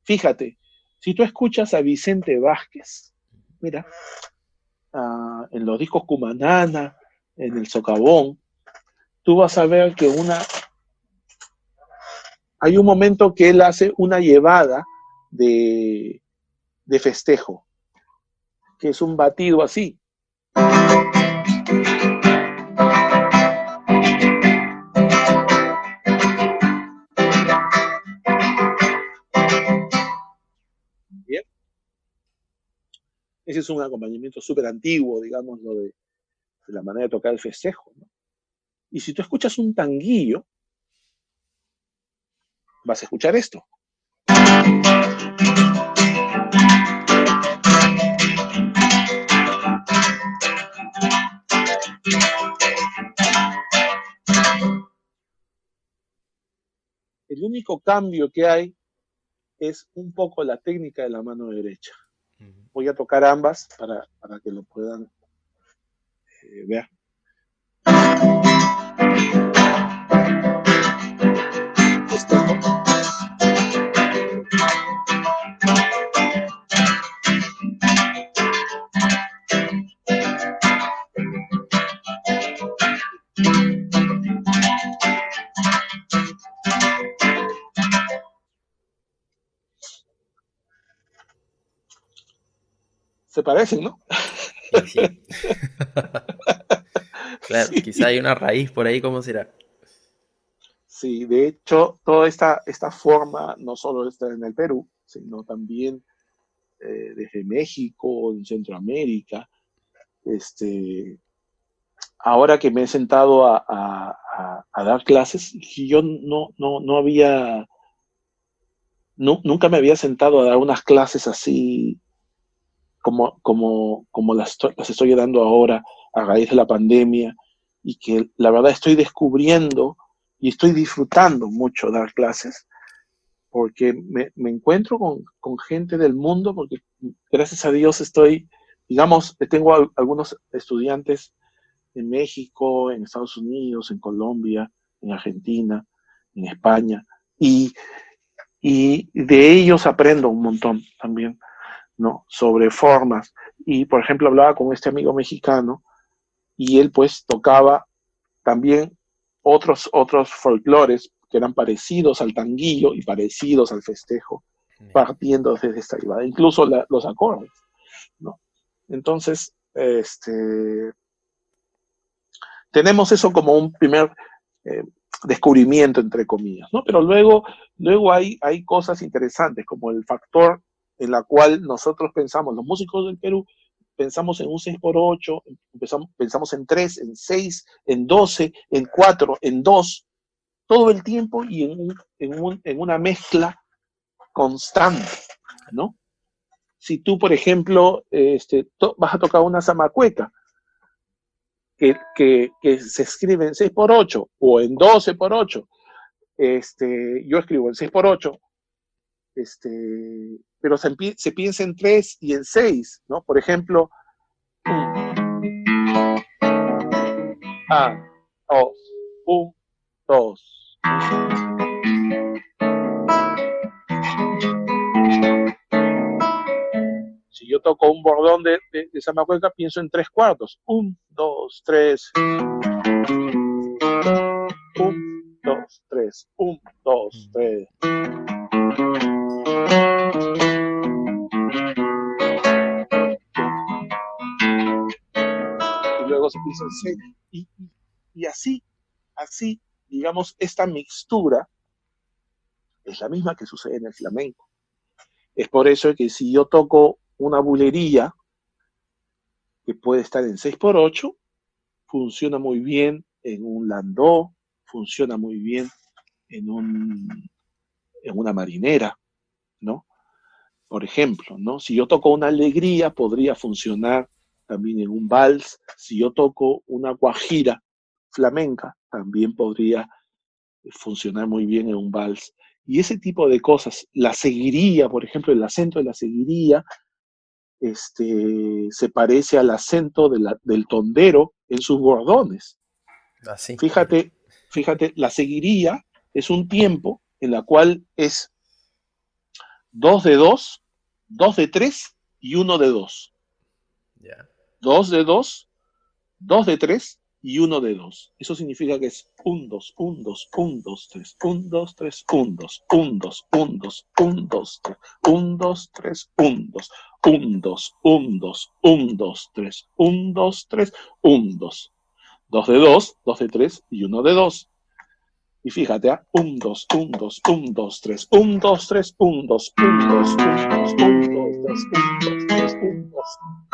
Fíjate, si tú escuchas a Vicente Vázquez, mira, en los discos Cumanana, en el Socavón, tú vas a ver que hay un momento que él hace una llevada de, de festejo, que es un batido así. ¿Bien? Ese es un acompañamiento súper antiguo, digamos, de la manera de tocar el festejo, ¿no? Y si tú escuchas un tanguillo, vas a escuchar esto. El único cambio que hay es un poco la técnica de la mano derecha. Voy a tocar ambas para que lo puedan ver. Se parecen, ¿no? Y sí. Claro, quizá hay Sí, una raíz por ahí, ¿cómo será? sí, de hecho, toda esta forma no solo está en el Perú, sino también desde México, en Centroamérica. Ahora que me he sentado a dar clases, yo no había, nunca me había sentado a dar unas clases así como las estoy dando ahora a raíz de la pandemia y que la verdad estoy descubriendo y estoy disfrutando mucho dar clases porque me encuentro con gente del mundo, porque gracias a Dios estoy, digamos, tengo algunos estudiantes en México, en Estados Unidos, en Colombia, en Argentina, en España, y, y de ellos aprendo un montón también, ¿no? Sobre formas. Y, por ejemplo, hablaba con este amigo mexicano y él pues tocaba también otros folclores que eran parecidos al tanguillo y parecidos al festejo, partiendo desde esta llevada, incluso los acordes, ¿no? Entonces, tenemos eso como un primer eh, descubrimiento, entre comillas, ¿no? Pero luego hay cosas interesantes, como el factor en la cual nosotros pensamos, los músicos del Perú, pensamos en un 6x8, pensamos en 3, en 6, en 12, en 4, en 2, todo el tiempo y en una mezcla constante, ¿no? Si tú, por ejemplo, vas a tocar una zamacueca, que se escribe en 6x8 o en 12x8, yo escribo en 6x8, pero se piensa en 3 y en 6, ¿no? Por ejemplo, A, 2, 1, 2. Si yo toco un bordón de zamacueca, pienso en 3/4. 1, 2, 3. 1, 2, 3. 1, 2, 3. Y luego se piensa en 6. Y así, digamos, esta mixtura es la misma que sucede en el flamenco. Es por eso que si yo toco una bulería que puede estar en 6x8, funciona muy bien en un landó, funciona muy bien en, en una marinera, ¿no? Por ejemplo, ¿no? Si yo toco una alegría, podría funcionar también en un vals. Si yo toco una guajira flamenca, también podría funcionar muy bien en un vals. Y ese tipo de cosas, la seguiría, por ejemplo, el acento de la seguiría, se parece al acento del tondero en sus bordones. Así. Fíjate, la seguiría es un tiempo en la cual es 2 de 2, 2 de 3 y 1 de 2. Ya. 2 de 2, 2 de 3 y 1 de 2. Eso significa que es 1, 2, 1, 2, 1, 2, 3, 1, 2, 3, 1, 2, 1, 2, 1, 2, 1, 2, 3, 1, 2, 3, 1, 2, 1, 2, 1, 2, 1, 2, 3, 1, 2, 3, 1, 2. 2 de 2, 2 de 3 y 1 de 2. Y fíjate, 1, 2, 1, 2, 1, 2, 3, 1, 2, 3, 1, 2, 1, 2, 1, 2, 1, 2, 3, 1, 2, 3, 1, 2, 2.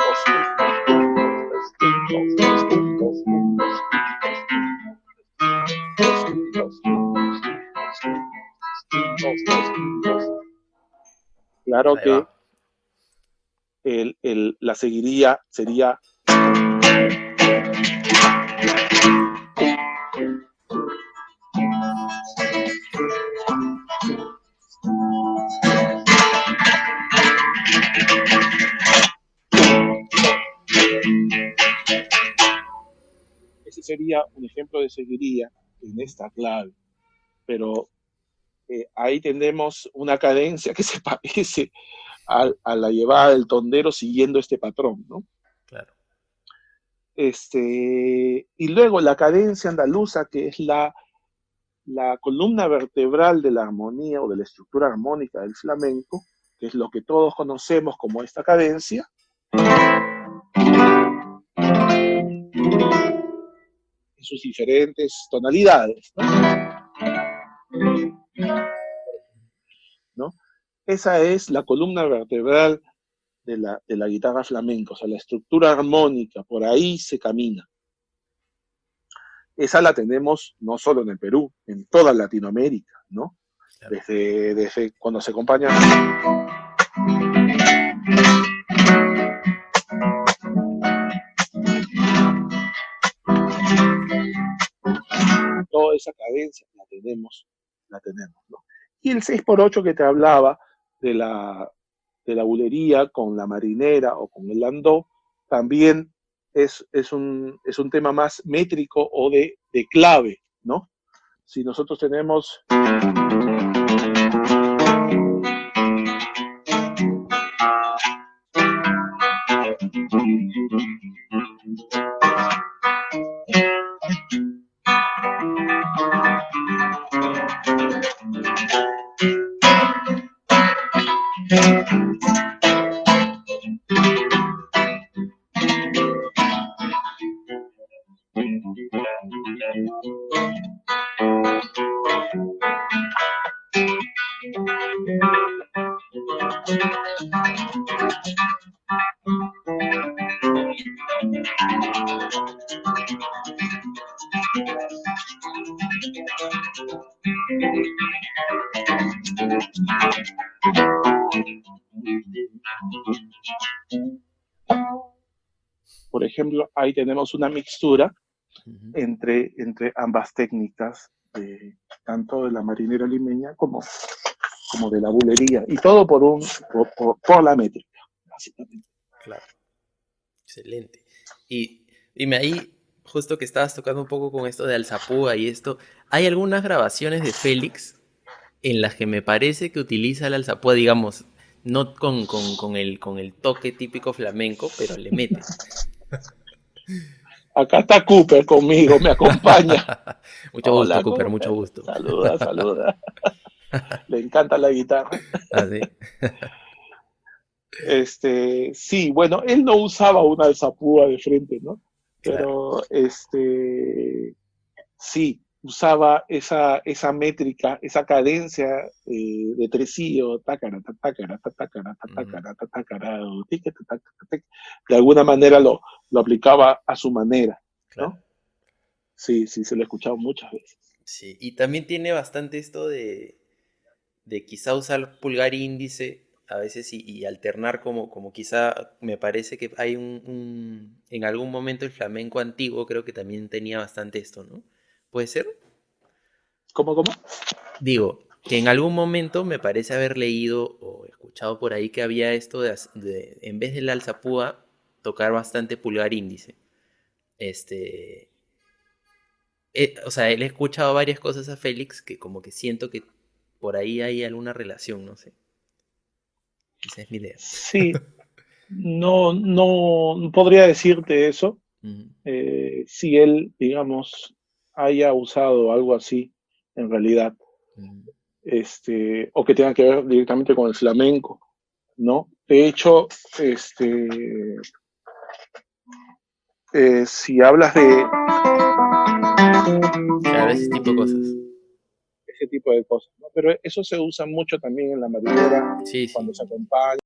Claro Ahí va. que la seguiría sería. Ese sería un ejemplo de seguiría en esta clave. Pero ahí tenemos una cadencia que se parece a la llevada del tondero siguiendo este patrón, ¿no? Claro. Y luego la cadencia andaluza, que es la columna vertebral de la armonía o de la estructura armónica del flamenco, que es lo que todos conocemos como esta cadencia, en sus diferentes tonalidades, ¿no? Esa es la columna vertebral de la guitarra flamenca, o sea, la estructura armónica, por ahí se camina. Esa la tenemos no solo en el Perú, en toda Latinoamérica, ¿no? Claro. Desde cuando se acompaña toda esa cadencia la tenemos, ¿no? Y el 6x8 que te hablaba de de la bulería con la marinera o con el landó, también es un tema más métrico o de clave, ¿no? Si nosotros tenemos, por ejemplo, ahí tenemos una mixtura Ujú. entre ambas técnicas, tanto de la marinera limeña como de la bulería, y todo por la métrica, básicamente. Claro, excelente. Y dime ahí, justo que estabas tocando un poco con esto de Alzapúa y esto, ¿hay algunas grabaciones de Félix en las que me parece que utiliza el alzapúa, digamos, no con el toque típico flamenco, pero le mete? Acá está Cooper conmigo, me acompaña. Mucho gusto, Hola, Cooper, mucho Cooper. gusto. Saluda, saluda. Le encanta la guitarra. ¿Ah, sí? Sí, bueno, él no usaba una alzapúa de frente, ¿no? Claro. Pero sí, usaba esa métrica, esa cadencia de tresillo, tácara, tácara, tácara, Ujú. tácara, tácara, de alguna manera lo aplicaba a su manera, Claro. ¿no? Sí, sí, se lo he escuchado muchas veces. Sí, y también tiene bastante esto de quizá usar pulgar e índice a veces y alternar como quizá me parece que hay en algún momento el flamenco antiguo creo que también tenía bastante esto, ¿no? ¿Puede ser? ¿Cómo, cómo? Digo, que en algún momento me parece haber leído o escuchado por ahí que había esto en vez del alzapúa, tocar bastante pulgar índice. Este, o sea, él he escuchado varias cosas a Félix que como que siento que por ahí hay alguna relación, no sé. Esa es mi idea. Sí, no podría decirte eso. Ujú, Si él, digamos, haya usado algo así, en realidad, ujú, o que tenga que ver directamente con el flamenco, ¿no? De hecho, si hablas de claro, ese tipo de cosas. ese tipo de cosas, ¿no? Pero eso se usa mucho también en la marinera Sí, cuando sí. se acompaña